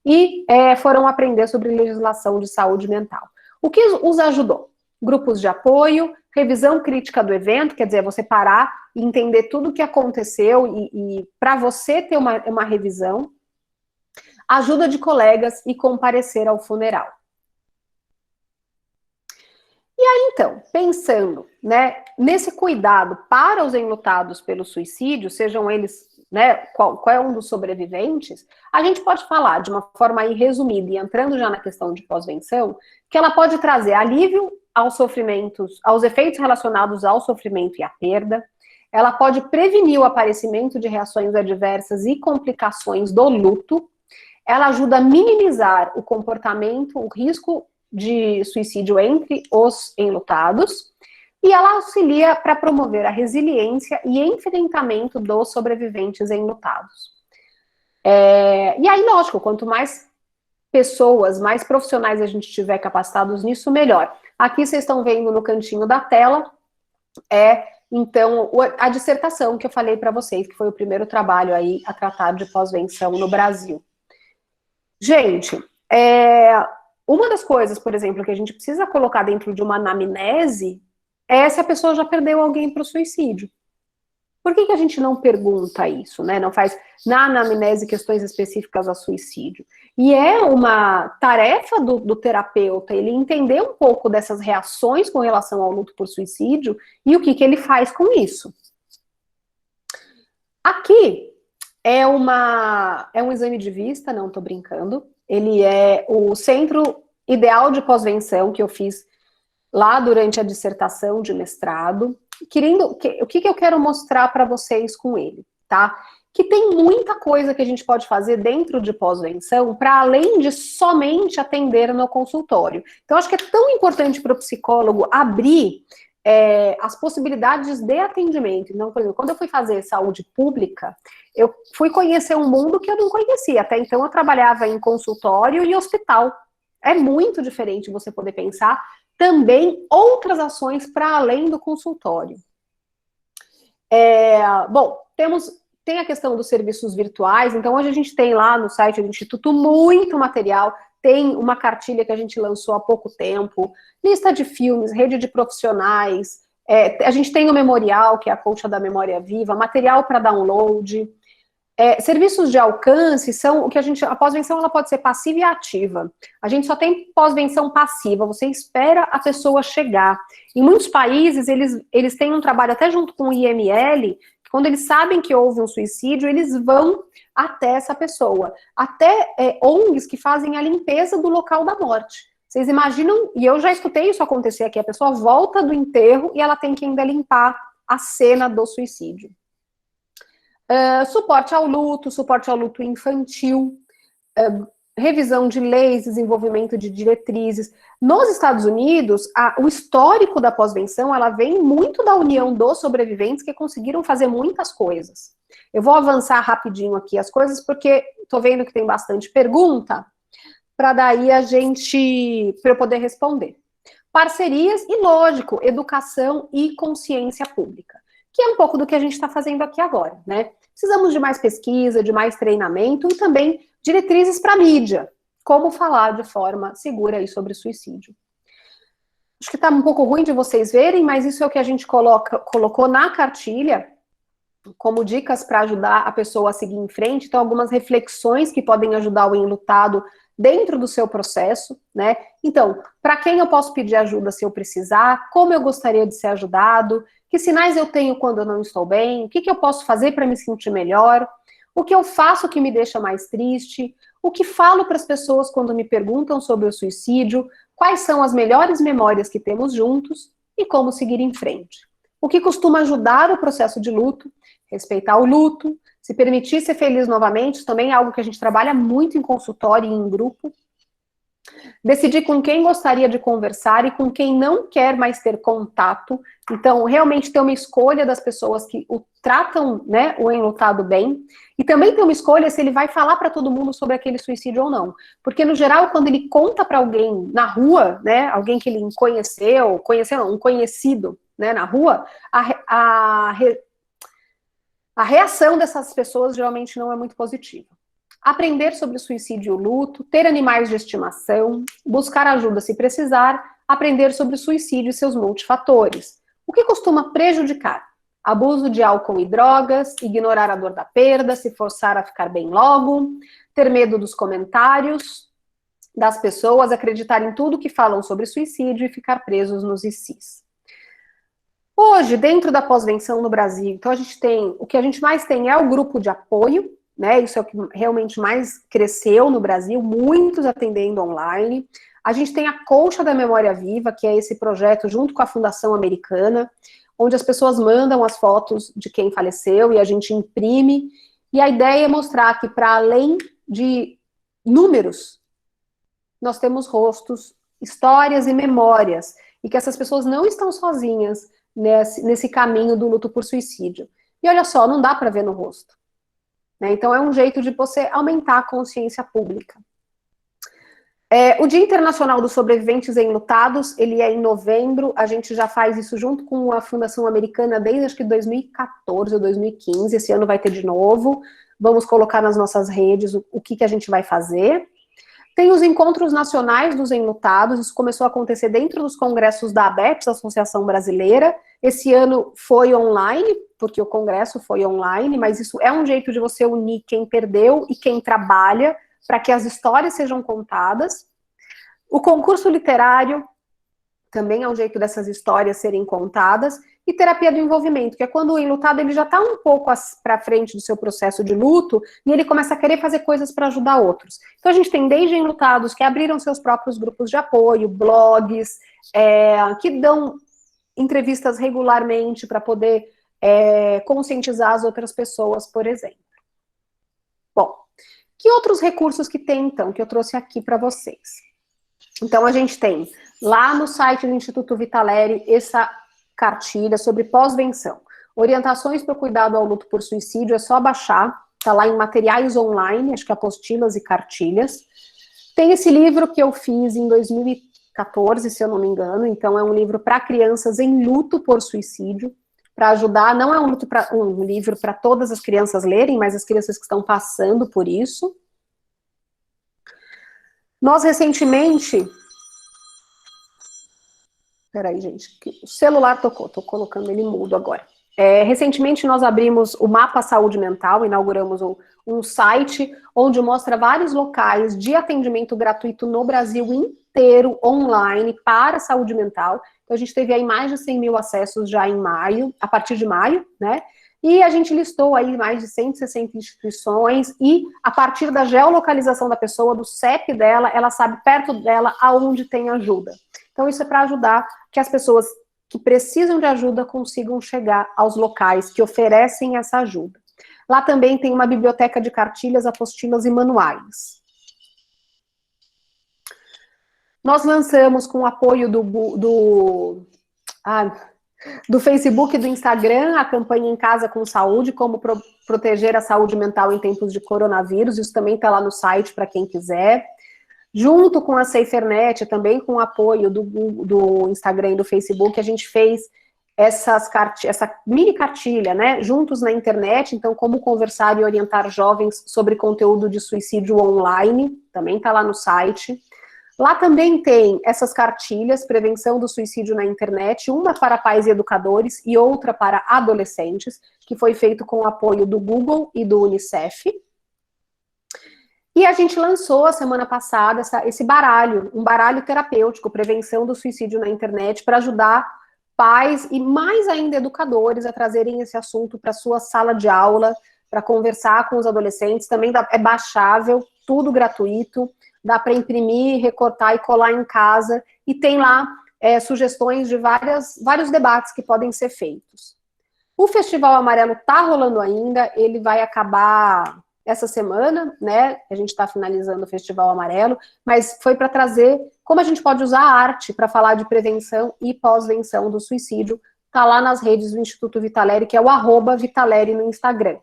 e foram aprender sobre legislação de saúde mental. O que os ajudou? Grupos de apoio, revisão crítica do evento, quer dizer, você parar e entender tudo o que aconteceu e para você ter uma revisão, ajuda de colegas e comparecer ao funeral. E aí, então, pensando, né, nesse cuidado para os enlutados pelo suicídio, sejam eles, né, qual é um dos sobreviventes, a gente pode falar de uma forma aí resumida, e entrando já na questão de pós-venção, que ela pode trazer alívio aos sofrimentos, aos efeitos relacionados ao sofrimento e à perda, ela pode prevenir o aparecimento de reações adversas e complicações do luto, ela ajuda a minimizar o comportamento, o risco de suicídio entre os enlutados, e ela auxilia para promover a resiliência e enfrentamento dos sobreviventes enlutados. E aí, lógico, quanto mais pessoas, mais profissionais a gente tiver capacitados nisso, melhor. Aqui vocês estão vendo no cantinho da tela, então, a dissertação que eu falei para vocês, que foi o primeiro trabalho aí a tratar de pós-venção no Brasil. Gente, uma das coisas, por exemplo, que a gente precisa colocar dentro de uma anamnese é se a pessoa já perdeu alguém para o suicídio. Por que a gente não pergunta isso, né? Não faz na anamnese questões específicas a suicídio? E é uma tarefa do terapeuta ele entender um pouco dessas reações com relação ao luto por suicídio e o que ele faz com isso. Aqui é um exame de vista, não estou brincando. Ele é o Centro Ideal de Pós-Venção que eu fiz lá durante a dissertação de mestrado. O que eu quero mostrar para vocês com ele, tá? Que tem muita coisa que a gente pode fazer dentro de pós-venção para além de somente atender no consultório. Então, acho que é tão importante para o psicólogo abrir as possibilidades de atendimento. Então, por exemplo, quando eu fui fazer saúde pública, eu fui conhecer um mundo que eu não conhecia. Até então, eu trabalhava em consultório e hospital. É muito diferente você poder pensar também outras ações para além do consultório. Bom, tem a questão dos serviços virtuais, então hoje a gente tem lá no site do Instituto muito material, tem uma cartilha que a gente lançou há pouco tempo, lista de filmes, rede de profissionais, a gente tem o memorial, que é a Colcha da Memória Viva, material para download. Serviços de alcance são o que a pós-venção ela pode ser passiva e ativa. A gente só tem pós-venção passiva, você espera a pessoa chegar. Em muitos países, eles têm um trabalho até junto com o IML, que quando eles sabem que houve um suicídio, eles vão até essa pessoa. Até ONGs que fazem a limpeza do local da morte. Vocês imaginam, e eu já escutei isso acontecer aqui, a pessoa volta do enterro e ela tem que ainda limpar a cena do suicídio. Suporte ao luto infantil, revisão de leis, desenvolvimento de diretrizes. Nos Estados Unidos, o histórico da pós-venção, ela vem muito da união dos sobreviventes que conseguiram fazer muitas coisas. Eu vou avançar rapidinho aqui as coisas, porque estou vendo que tem bastante pergunta, para daí para eu poder responder. Parcerias e, lógico, educação e consciência pública, que é um pouco do que a gente está fazendo aqui agora, né? Precisamos de mais pesquisa, de mais treinamento e também diretrizes para a mídia, como falar de forma segura aí sobre suicídio. Acho que está um pouco ruim de vocês verem, mas isso é o que a gente colocou na cartilha, como dicas para ajudar a pessoa a seguir em frente. Então, algumas reflexões que podem ajudar o enlutado dentro do seu processo, né? Então, para quem eu posso pedir ajuda se eu precisar? Como eu gostaria de ser ajudado? Que sinais eu tenho quando eu não estou bem? O que eu posso fazer para me sentir melhor? O que eu faço que me deixa mais triste? O que falo para as pessoas quando me perguntam sobre o suicídio? Quais são as melhores memórias que temos juntos? E como seguir em frente? O que costuma ajudar o processo de luto? Respeitar o luto, se permitir ser feliz novamente, isso também é algo que a gente trabalha muito em consultório e em grupo. Decidir com quem gostaria de conversar e com quem não quer mais ter contato. Então, realmente ter uma escolha das pessoas que o tratam, né, o enlutado bem. E também ter uma escolha se ele vai falar para todo mundo sobre aquele suicídio ou não. Porque, no geral, quando ele conta para alguém na rua, né, alguém que ele conheceu não, um conhecido, né, na rua, a reação dessas pessoas geralmente não é muito positiva. Aprender sobre suicídio e o luto, ter animais de estimação, buscar ajuda se precisar, aprender sobre suicídio e seus multifatores. O que costuma prejudicar? Abuso de álcool e drogas, ignorar a dor da perda, se forçar a ficar bem logo, ter medo dos comentários das pessoas, acreditar em tudo que falam sobre suicídio e ficar presos nos ICs. Hoje, dentro da pós-venção no Brasil, então o que a gente mais tem é o grupo de apoio, né? Isso é o que realmente mais cresceu no Brasil, muitos atendendo online. A gente tem a Colcha da Memória Viva, que é esse projeto junto com a Fundação Americana, onde as pessoas mandam as fotos de quem faleceu e a gente imprime. E a ideia é mostrar que, para além de números, nós temos rostos, histórias e memórias, e que essas pessoas não estão sozinhas nesse caminho do luto por suicídio. E olha só, não dá para ver no rosto. Né? Então é um jeito de você aumentar a consciência pública. O Dia Internacional dos Sobreviventes Enlutados, ele é em novembro, a gente já faz isso junto com a Fundação Americana desde acho que 2014 ou 2015, esse ano vai ter de novo, vamos colocar nas nossas redes o que a gente vai fazer. Tem os encontros nacionais dos enlutados, isso começou a acontecer dentro dos congressos da ABEPS, Associação Brasileira. Esse ano foi online, porque o congresso foi online, mas isso é um jeito de você unir quem perdeu e quem trabalha, para que as histórias sejam contadas. O concurso literário também é um jeito dessas histórias serem contadas. E terapia do envolvimento, que é quando o enlutado ele já está um pouco para frente do seu processo de luto e ele começa a querer fazer coisas para ajudar outros. Então a gente tem desde enlutados que abriram seus próprios grupos de apoio, blogs, que dão entrevistas regularmente para poder conscientizar as outras pessoas, por exemplo. Bom, que outros recursos que tem, então, que eu trouxe aqui para vocês? Então a gente tem lá no site do Instituto Vitaleri essa cartilha sobre pós-venção. Orientações para o cuidado ao luto por suicídio, é só baixar, tá lá em materiais online, acho que apostilas e cartilhas. Tem esse livro que eu fiz em 2014, se eu não me engano, então é um livro para crianças em luto por suicídio, para ajudar, não é um livro para todas as crianças lerem, mas as crianças que estão passando por isso. Nós recentemente... Peraí, gente, o celular tocou, tô colocando ele mudo agora. Recentemente nós abrimos o Mapa Saúde Mental, inauguramos um site onde mostra vários locais de atendimento gratuito no Brasil inteiro, online, para saúde mental. Então a gente teve aí mais de 100 mil acessos já em maio, a partir de maio, né? E a gente listou aí mais de 160 instituições e a partir da geolocalização da pessoa, do CEP dela, ela sabe perto dela aonde tem ajuda. Então isso é para ajudar que as pessoas que precisam de ajuda consigam chegar aos locais que oferecem essa ajuda. Lá também tem uma biblioteca de cartilhas, apostilas e manuais. Nós lançamos com o apoio do Facebook e do Instagram a campanha Em Casa com Saúde, como proteger a saúde mental em tempos de coronavírus, isso também está lá no site para quem quiser. Junto com a SaferNet, também com o apoio do Instagram e do Facebook, a gente fez essa mini cartilha, né, juntos na internet, então como conversar e orientar jovens sobre conteúdo de suicídio online, também está lá no site. Lá também tem essas cartilhas, prevenção do suicídio na internet, uma para pais e educadores e outra para adolescentes, que foi feito com o apoio do Google e do Unicef. E a gente lançou a semana passada esse baralho, um baralho terapêutico, prevenção do suicídio na internet, para ajudar pais e mais ainda educadores a trazerem esse assunto para sua sala de aula, para conversar com os adolescentes. Também é baixável, tudo gratuito, dá para imprimir, recortar e colar em casa, e tem lá sugestões de vários debates que podem ser feitos. O Festival Amarelo está rolando ainda, ele vai acabar essa semana, né? A gente está finalizando o Festival Amarelo, mas foi para trazer como a gente pode usar a arte para falar de prevenção e pós-venção do suicídio. Está lá nas redes do Instituto Vitaleri, que é o @Vitaleri no Instagram.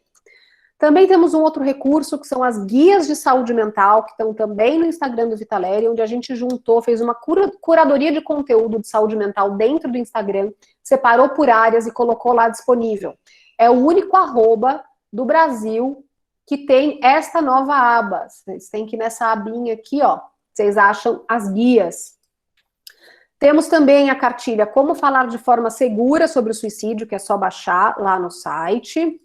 Também temos um outro recurso, que são as guias de saúde mental, que estão também no Instagram do Vitaleri, onde a gente juntou, fez uma curadoria de conteúdo de saúde mental dentro do Instagram, separou por áreas e colocou lá disponível. É o único @ do Brasil que tem esta nova aba. Vocês têm que ir nessa abinha aqui, ó, vocês acham as guias. Temos também a cartilha Como Falar de Forma Segura sobre o Suicídio, que é só baixar lá no site.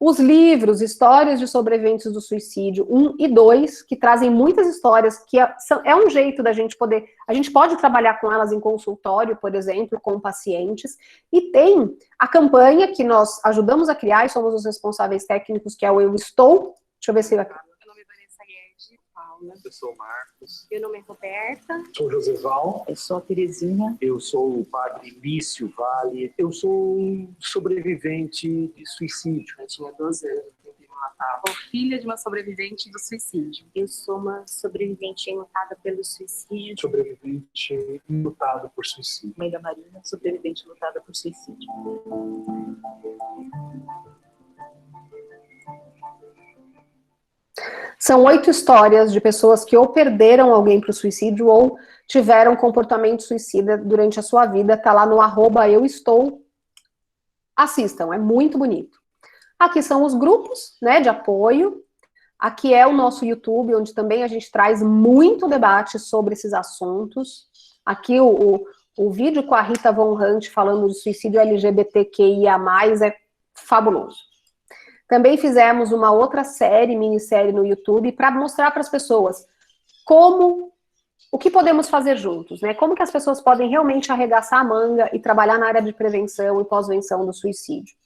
Os livros, Histórias de Sobreviventes do Suicídio 1 e 2, que trazem muitas histórias, que é um jeito da gente poder... A gente pode trabalhar com elas em consultório, por exemplo, com pacientes. E tem a campanha que nós ajudamos a criar e somos os responsáveis técnicos, que é o Eu Estou. Deixa eu ver se... Meu nome é Vanessa Guedes, Paula. Eu sou o Marcos. Meu nome é Roberta. Sou o Joseval. Eu sou a Terezinha. Eu sou o padre Lício Vale. Eu sou um sobrevivente de suicídio. Eu tinha 12 anos, eu tentei me matar. Sou filha de uma sobrevivente do suicídio. Eu sou uma sobrevivente enlutada pelo suicídio. Sobrevivente lutado por suicídio. Mãe da Marina, sobrevivente lutada por suicídio. São 8 histórias de pessoas que ou perderam alguém para o suicídio ou tiveram comportamento suicida durante a sua vida. Tá lá no @Eu Estou. Assistam, é muito bonito. Aqui são os grupos, né, de apoio. Aqui é o nosso YouTube, onde também a gente traz muito debate sobre esses assuntos. Aqui o vídeo com a Rita Von Hunt falando de suicídio LGBTQIA+, é fabuloso. Também fizemos uma outra minissérie no YouTube, para mostrar para as pessoas o que podemos fazer juntos, né? Como que as pessoas podem realmente arregaçar a manga e trabalhar na área de prevenção e pós-venção do suicídio.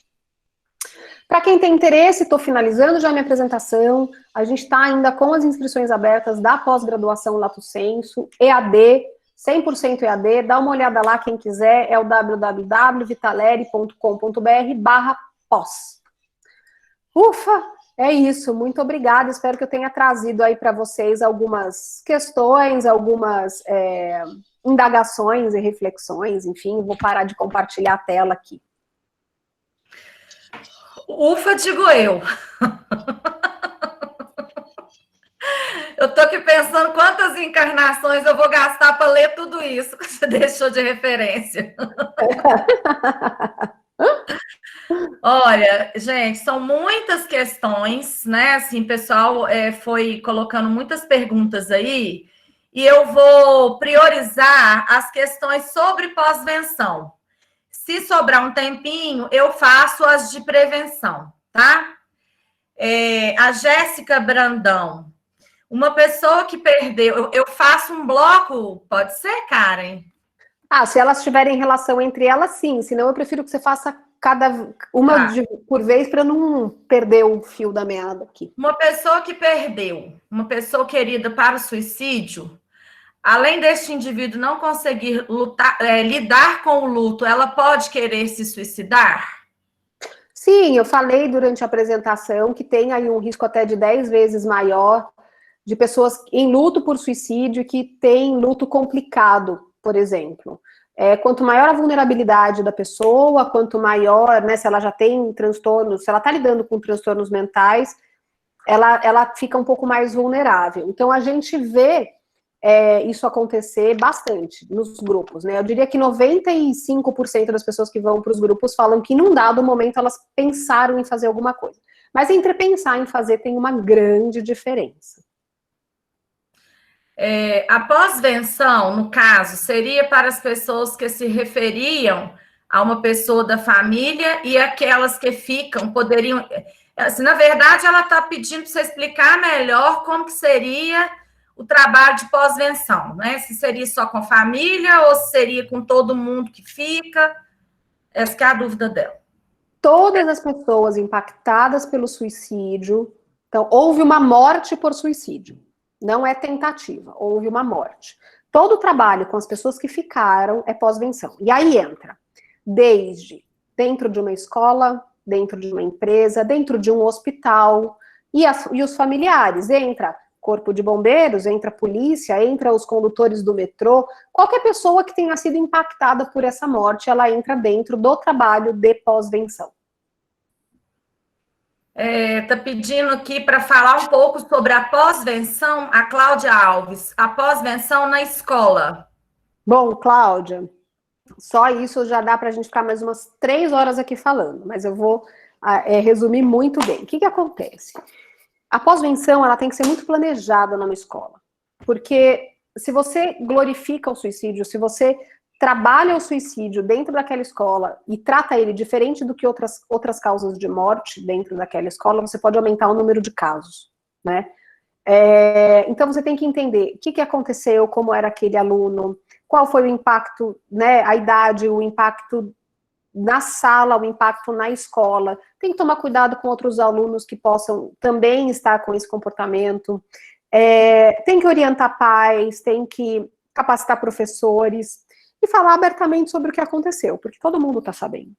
Para quem tem interesse, estou finalizando já a minha apresentação, a gente está ainda com as inscrições abertas da pós-graduação Lato Sensu, EAD, 100% EAD, dá uma olhada lá quem quiser, é o www.vitaleri.com.br/pós. Ufa, é isso, muito obrigada, espero que eu tenha trazido aí para vocês algumas questões, algumas indagações e reflexões, enfim, vou parar de compartilhar a tela aqui. Ufa, digo eu. Eu tô aqui pensando quantas encarnações eu vou gastar para ler tudo isso que você deixou de referência. Olha, gente, são muitas questões, né? Assim, o pessoal foi colocando muitas perguntas aí, e eu vou priorizar as questões sobre pós-venção. Se sobrar um tempinho, eu faço as de prevenção, tá? A Jéssica Brandão, uma pessoa que perdeu... Eu faço um bloco, pode ser, Karen? Se elas tiverem relação entre elas, sim. Senão, eu prefiro que você faça uma por vez para não perder o fio da meada aqui. Uma pessoa que perdeu, uma pessoa querida para o suicídio, além deste indivíduo não conseguir lidar com o luto, ela pode querer se suicidar? Sim, eu falei durante a apresentação que tem aí um risco até de 10 vezes maior de pessoas em luto por suicídio que têm luto complicado, por exemplo. Quanto maior a vulnerabilidade da pessoa, quanto maior, né, se ela já tem transtornos, se ela está lidando com transtornos mentais, ela fica um pouco mais vulnerável. Então, a gente vê isso acontecer bastante nos grupos, né? Eu diria que 95% das pessoas que vão para os grupos falam que num dado momento elas pensaram em fazer alguma coisa. Mas entre pensar em fazer tem uma grande diferença. A pós-venção, no caso, seria para as pessoas que se referiam a uma pessoa da família e aquelas que ficam, poderiam... Assim, na verdade, ela está pedindo para você explicar melhor como que seria o trabalho de pós-venção, né? Se seria só com família ou se seria com todo mundo que fica. Essa que é a dúvida dela. Todas as pessoas impactadas pelo suicídio... Então, houve uma morte por suicídio. Não é tentativa, houve uma morte. Todo o trabalho com as pessoas que ficaram é pós-venção. E aí entra, desde dentro de uma escola, dentro de uma empresa, dentro de um hospital, E os familiares, entra corpo de bombeiros, entra a polícia, entra os condutores do metrô, qualquer pessoa que tenha sido impactada por essa morte, ela entra dentro do trabalho de pós-venção. Tá pedindo aqui para falar um pouco sobre a pós-venção, a Cláudia Alves, a pós-venção na escola. Bom, Cláudia, só isso já dá para a gente ficar mais umas 3 horas aqui falando, mas eu vou resumir muito bem. O que acontece? A pós-venção, ela tem que ser muito planejada numa escola, porque se você glorifica o suicídio, se você trabalha o suicídio dentro daquela escola e trata ele diferente do que outras causas de morte dentro daquela escola, você pode aumentar o número de casos, né? Então você tem que entender o que aconteceu, como era aquele aluno, qual foi o impacto, né, a idade, o impacto na sala, o impacto na escola. Tem que tomar cuidado com outros alunos que possam também estar com esse comportamento. Tem que orientar pais, tem que capacitar professores e falar abertamente sobre o que aconteceu, porque todo mundo está sabendo,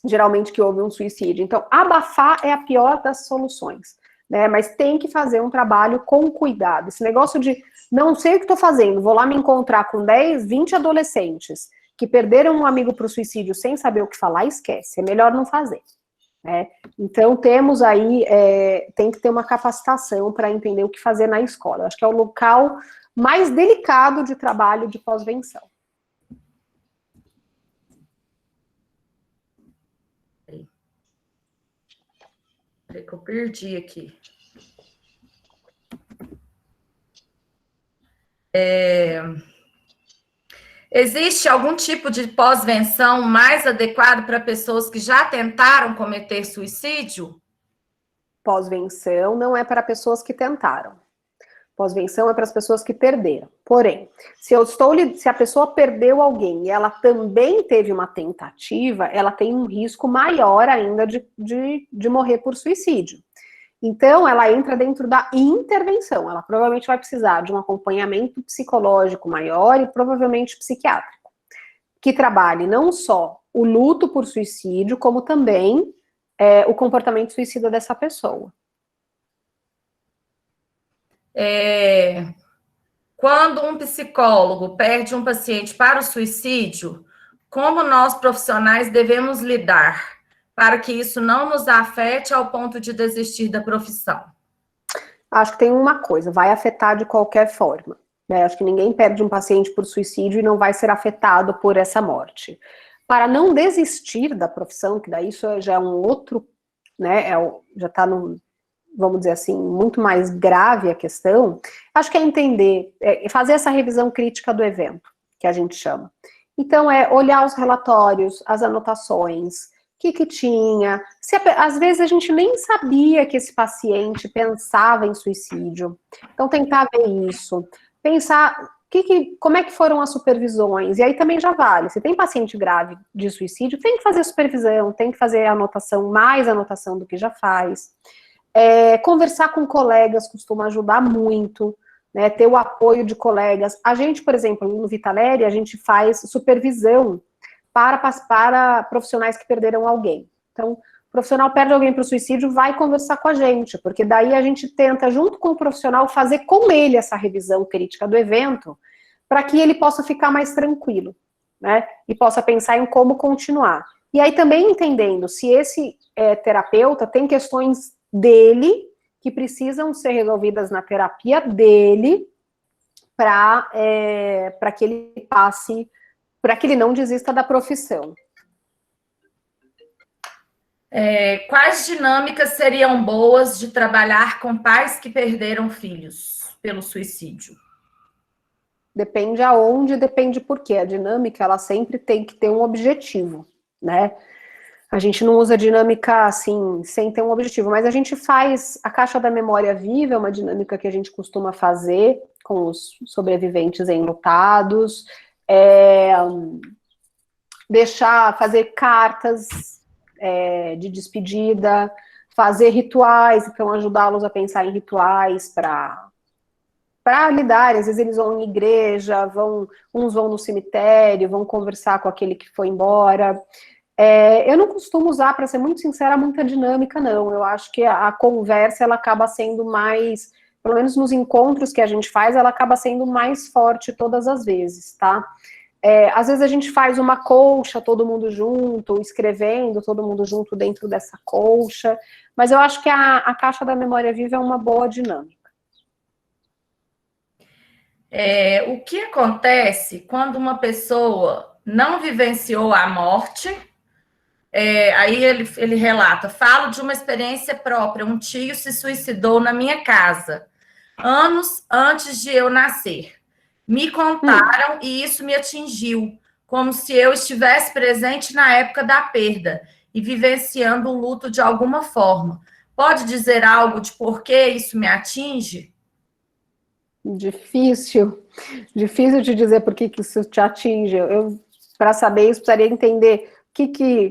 geralmente, que houve um suicídio. Então, abafar é a pior das soluções, né? Mas tem que fazer um trabalho com cuidado. Esse negócio de não sei o que estou fazendo, vou lá me encontrar com 10, 20 adolescentes que perderam um amigo para o suicídio sem saber o que falar, esquece, é melhor não fazer, né? Então, temos aí, tem que ter uma capacitação para entender o que fazer na escola. Acho que é o local mais delicado de trabalho de pós-venção. Peraí que eu perdi aqui. Existe algum tipo de pós-venção mais adequado para pessoas que já tentaram cometer suicídio? Pós-venção não é para pessoas que tentaram. Pós-venção é para as pessoas que perderam. Porém, se a pessoa perdeu alguém e ela também teve uma tentativa, ela tem um risco maior ainda de morrer por suicídio. Então, ela entra dentro da intervenção. Ela provavelmente vai precisar de um acompanhamento psicológico maior e provavelmente psiquiátrico, que trabalhe não só o luto por suicídio, como também o comportamento suicida dessa pessoa. Quando um psicólogo perde um paciente para o suicídio, como nós profissionais devemos lidar para que isso não nos afete ao ponto de desistir da profissão? Acho que tem uma coisa, vai afetar de qualquer forma, né? Acho que ninguém perde um paciente por suicídio e não vai ser afetado por essa morte. Para não desistir da profissão, que daí isso já é um outro, né, já está vamos dizer assim, muito mais grave a questão, acho que é entender, fazer essa revisão crítica do evento, que a gente chama. Então, olhar os relatórios, as anotações, o que tinha, às vezes a gente nem sabia que esse paciente pensava em suicídio, então tentar ver isso, pensar como é que foram as supervisões, e aí também já vale, se tem paciente grave de suicídio, tem que fazer supervisão, tem que fazer anotação, mais anotação do que já faz. Conversar com colegas costuma ajudar muito, né, ter o apoio de colegas. A gente, por exemplo, no Vitaleri, a gente faz supervisão para profissionais que perderam alguém. Então, o profissional perde alguém para o suicídio, vai conversar com a gente, porque daí a gente tenta, junto com o profissional, fazer com ele essa revisão crítica do evento, para que ele possa ficar mais tranquilo, né, e possa pensar em como continuar. E aí também entendendo se esse terapeuta tem questões dele, que precisam ser resolvidas na terapia dele, para que ele passe, para que ele não desista da profissão. Quais dinâmicas seriam boas de trabalhar com pais que perderam filhos pelo suicídio? Depende aonde, depende por quê. A dinâmica, ela sempre tem que ter um objetivo, né? A gente não usa dinâmica, assim, sem ter um objetivo, mas a gente faz a caixa da memória viva, é uma dinâmica que a gente costuma fazer com os sobreviventes enlutados, fazer cartas de despedida, fazer rituais, então ajudá-los a pensar em rituais para lidar. Às vezes eles vão em igreja, uns vão no cemitério, vão conversar com aquele que foi embora. Eu não costumo usar, para ser muito sincera, muita dinâmica, não. Eu acho que a conversa, ela acaba sendo mais, pelo menos nos encontros que a gente faz, ela acaba sendo mais forte todas as vezes, tá? Às vezes a gente faz uma colcha, todo mundo junto, escrevendo, todo mundo junto dentro dessa colcha, mas eu acho que a caixa da memória viva é uma boa dinâmica. O que acontece quando uma pessoa não vivenciou a morte? Aí ele relata, falo de uma experiência própria, um tio se suicidou na minha casa, anos antes de eu nascer. Me contaram e isso me atingiu, como se eu estivesse presente na época da perda e vivenciando o luto de alguma forma. Pode dizer algo de por que isso me atinge? Difícil de dizer por que isso te atinge. Para saber isso, precisaria entender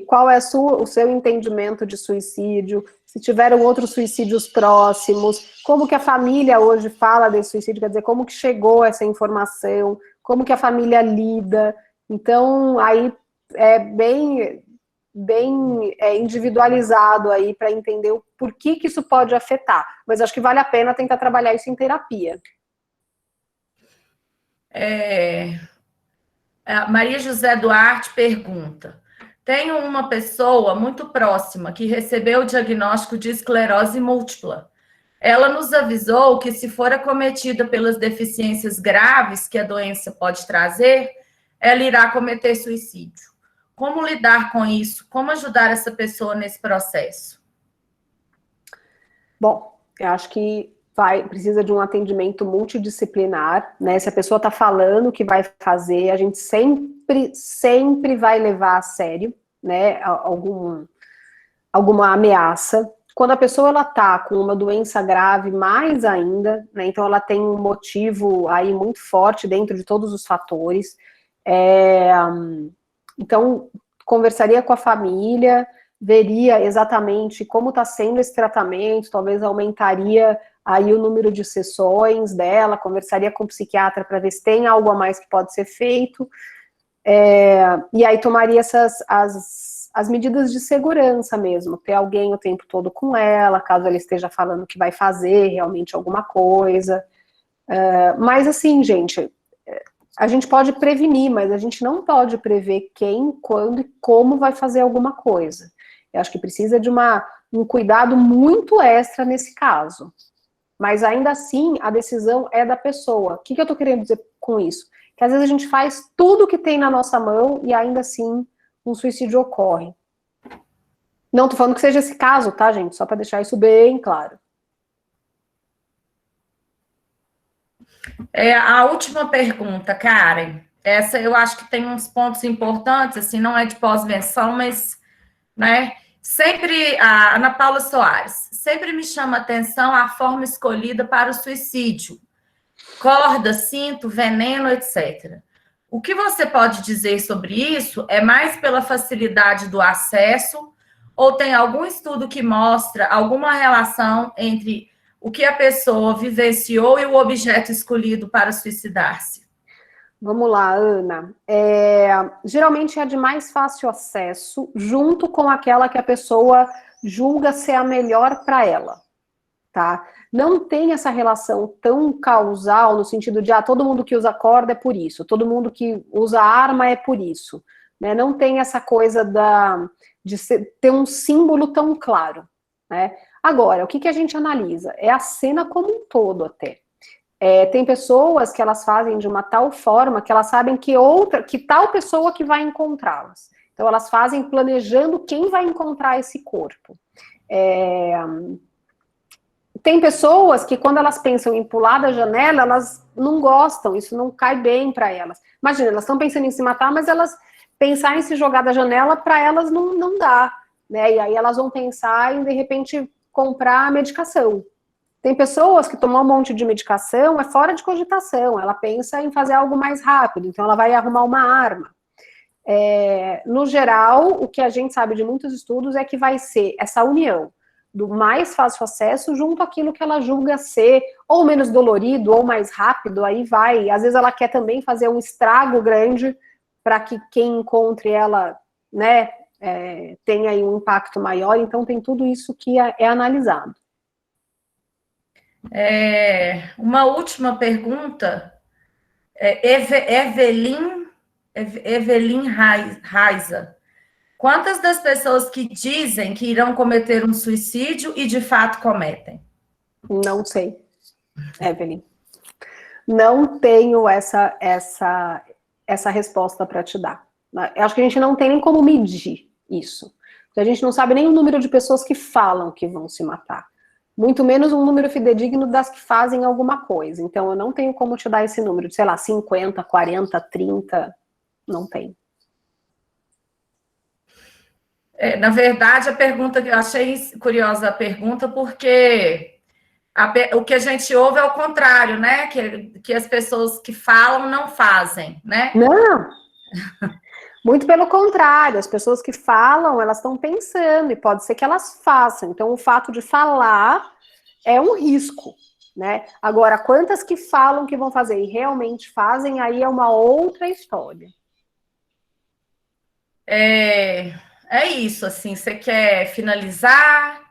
qual é o seu entendimento de suicídio, se tiveram outros suicídios próximos, como que a família hoje fala desse suicídio, quer dizer, como que chegou essa informação, como que a família lida. Então, aí é bem individualizado aí para entender o porquê que isso pode afetar. Mas acho que vale a pena tentar trabalhar isso em terapia. A Maria José Duarte pergunta: tenho uma pessoa muito próxima que recebeu o diagnóstico de esclerose múltipla. Ela nos avisou que, se for acometida pelas deficiências graves que a doença pode trazer, ela irá cometer suicídio. Como lidar com isso? Como ajudar essa pessoa nesse processo? Bom, eu acho que precisa de um atendimento multidisciplinar, né? Se a pessoa está falando o que vai fazer, a gente sempre vai levar a sério, né? Alguma ameaça. Quando a pessoa ela está com uma doença grave, mais ainda, né? Então ela tem um motivo aí muito forte dentro de todos os fatores. Então, conversaria com a família, veria exatamente como está sendo esse tratamento, talvez aumentaria aí o número de sessões dela, conversaria com o psiquiatra para ver se tem algo a mais que pode ser feito, e aí tomaria as medidas de segurança mesmo, ter alguém o tempo todo com ela, caso ela esteja falando que vai fazer realmente alguma coisa. Mas assim, gente, a gente pode prevenir, mas a gente não pode prever quem, quando e como vai fazer alguma coisa. Eu acho que precisa de um cuidado muito extra nesse caso. Mas ainda assim, a decisão é da pessoa. O que eu estou querendo dizer com isso? Que às vezes a gente faz tudo que tem na nossa mão e ainda assim um suicídio ocorre. Não estou falando que seja esse caso, tá, gente? Só para deixar isso bem claro. A última pergunta, Karen. Essa eu acho que tem uns pontos importantes, assim, não é de pós-venção, mas, né? Sempre, a Ana Paula Soares, sempre me chama a atenção a forma escolhida para o suicídio. Corda, cinto, veneno, etc. O que você pode dizer sobre isso? É mais pela facilidade do acesso ou tem algum estudo que mostra alguma relação entre o que a pessoa vivenciou e o objeto escolhido para suicidar-se? Vamos lá, Ana. Geralmente é de mais fácil acesso, junto com aquela que a pessoa julga ser a melhor para ela, tá? Não tem essa relação tão causal, no sentido de, todo mundo que usa corda é por isso, todo mundo que usa arma é por isso, né? Não tem essa coisa de ter um símbolo tão claro, né? Agora, o que a gente analisa? É a cena como um todo, até. Tem pessoas que elas fazem de uma tal forma que elas sabem que tal pessoa que vai encontrá-las. Então, elas fazem planejando quem vai encontrar esse corpo. Tem pessoas que, quando elas pensam em pular da janela, elas não gostam, isso não cai bem para elas. Imagina, elas estão pensando em se matar, mas elas pensar em se jogar da janela, para elas não dá, né? E aí elas vão pensar em, de repente, comprar a medicação. Tem pessoas que tomam um monte de medicação, é fora de cogitação, ela pensa em fazer algo mais rápido, então ela vai arrumar uma arma. No geral, o que a gente sabe de muitos estudos é que vai ser essa união do mais fácil acesso junto àquilo que ela julga ser ou menos dolorido ou mais rápido, aí vai. Às vezes ela quer também fazer um estrago grande para que quem encontre ela, né, tem aí um impacto maior, então tem tudo isso que é analisado. Uma última pergunta, Evelyn Raiza. Quantas das pessoas que dizem que irão cometer um suicídio e de fato cometem? Não sei, Evelyn. Não tenho essa resposta para te dar. Eu acho que a gente não tem nem como medir isso. A gente não sabe nem o número de pessoas que falam que vão se matar. Muito menos um número fidedigno das que fazem alguma coisa. Então, eu não tenho como te dar esse número de, sei lá, 50, 40, 30. Não tem. Na verdade, a pergunta, eu achei curiosa a pergunta, porque o que a gente ouve é o contrário, né? Que as pessoas que falam não fazem, né? Não! Muito pelo contrário, as pessoas que falam, elas estão pensando, e pode ser que elas façam. Então, o fato de falar é um risco, né? Agora, quantas que falam que vão fazer e realmente fazem, aí é uma outra história. É isso, assim, você quer finalizar?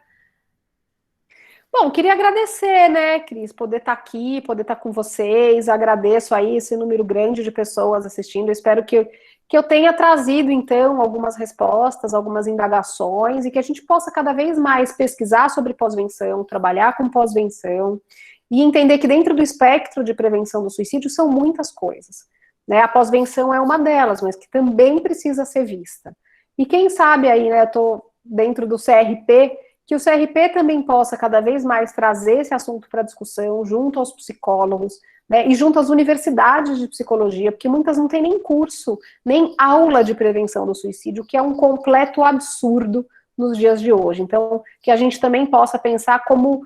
Bom, queria agradecer, né, Cris, poder estar aqui, poder estar com vocês, agradeço aí esse número grande de pessoas assistindo, eu espero que eu tenha trazido, então, algumas respostas, algumas indagações, e que a gente possa cada vez mais pesquisar sobre pós-venção, trabalhar com pós-venção, e entender que dentro do espectro de prevenção do suicídio são muitas coisas, né, a pós-venção é uma delas, mas que também precisa ser vista. E quem sabe aí, né, eu estou dentro do CRP, que o CRP também possa cada vez mais trazer esse assunto para discussão junto aos psicólogos, né, e junto às universidades de psicologia, porque muitas não têm nem curso, nem aula de prevenção do suicídio, que é um completo absurdo nos dias de hoje. Então, que a gente também possa pensar como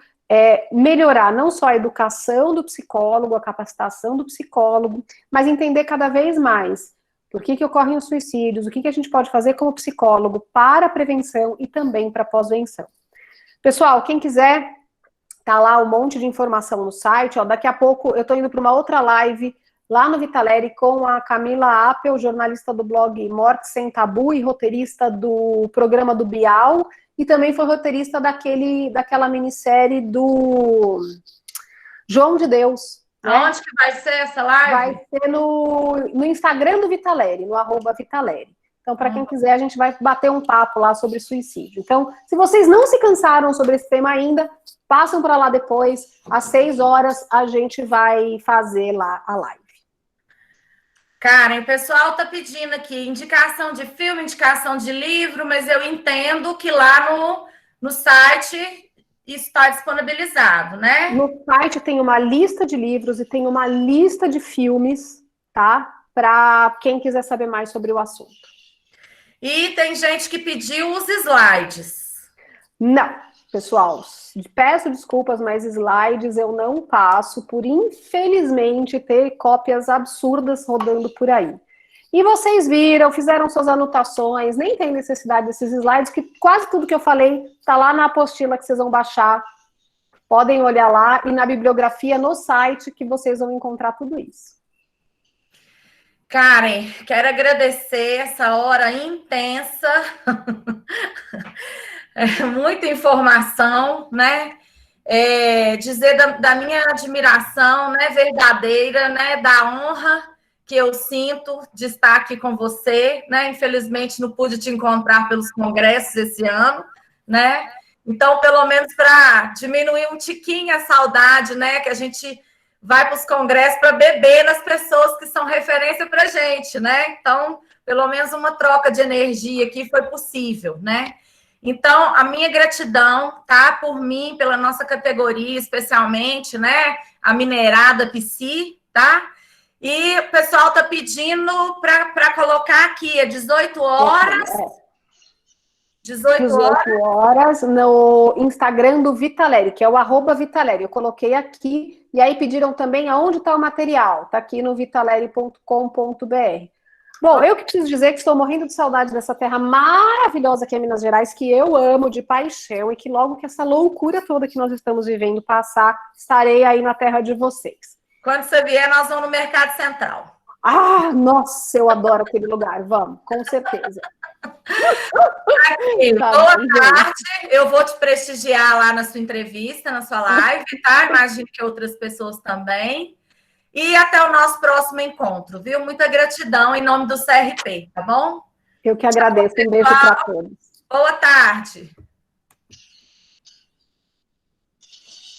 melhorar não só a educação do psicólogo, a capacitação do psicólogo, mas entender cada vez mais por que ocorrem os suicídios, o que a gente pode fazer como psicólogo para a prevenção e também para a pós-venção. Pessoal, quem quiser, tá lá um monte de informação no site, ó, daqui a pouco eu tô indo para uma outra live lá no Vitaleri com a Camila Appel, jornalista do blog Morte Sem Tabu e roteirista do programa do Bial, e também foi roteirista daquela minissérie do João de Deus. Né? Onde que vai ser essa live? Vai ser no Instagram do Vitaleri, no @Vitaleri. Então, para quem quiser, a gente vai bater um papo lá sobre suicídio. Então, se vocês não se cansaram sobre esse tema ainda, passam para lá depois. Às 6 horas, a gente vai fazer lá a live. Karen, o pessoal tá pedindo aqui indicação de filme, indicação de livro, mas eu entendo que lá no site isso está disponibilizado, né? No site tem uma lista de livros e tem uma lista de filmes, tá? Para quem quiser saber mais sobre o assunto. E tem gente que pediu os slides. Não, pessoal, peço desculpas, mas slides eu não passo por, infelizmente, ter cópias absurdas rodando por aí. E vocês viram, fizeram suas anotações, nem tem necessidade desses slides, que quase tudo que eu falei está lá na apostila que vocês vão baixar. Podem olhar lá e na bibliografia no site que vocês vão encontrar tudo isso. Karen, quero agradecer essa hora intensa, muita informação, né? Dizer da minha admiração, né, verdadeira, né, da honra que eu sinto de estar aqui com você, né? Infelizmente não pude te encontrar pelos congressos esse ano, né? Então, pelo menos para diminuir um tiquinho a saudade, né, que a gente vai para os congressos para beber nas pessoas que são referência para a gente, né? Então, pelo menos uma troca de energia aqui foi possível, né? Então, a minha gratidão, tá? Por mim, pela nossa categoria, especialmente, né? A minerada Psi, tá? E o pessoal tá pedindo para colocar aqui, 18 horas. 18 horas no Instagram do Vitaleri, que é o @Vitaleri. Eu coloquei aqui, e aí pediram também aonde está o material. Está aqui no vitaleri.com.br. Bom, eu que preciso dizer que estou morrendo de saudade dessa terra maravilhosa que é Minas Gerais, que eu amo de paixão, e que logo que essa loucura toda que nós estamos vivendo passar, estarei aí na terra de vocês. Quando você vier, nós vamos no Mercado Central. Ah, nossa, eu adoro aquele lugar. Vamos, com certeza. Tá Boa bom, tarde, eu vou te prestigiar lá na sua entrevista, na sua live, tá? Imagino que outras pessoas também. E até o nosso próximo encontro, viu? Muita gratidão em nome do CRP, tá bom? Eu que agradeço. Um beijo para todos. Boa tarde.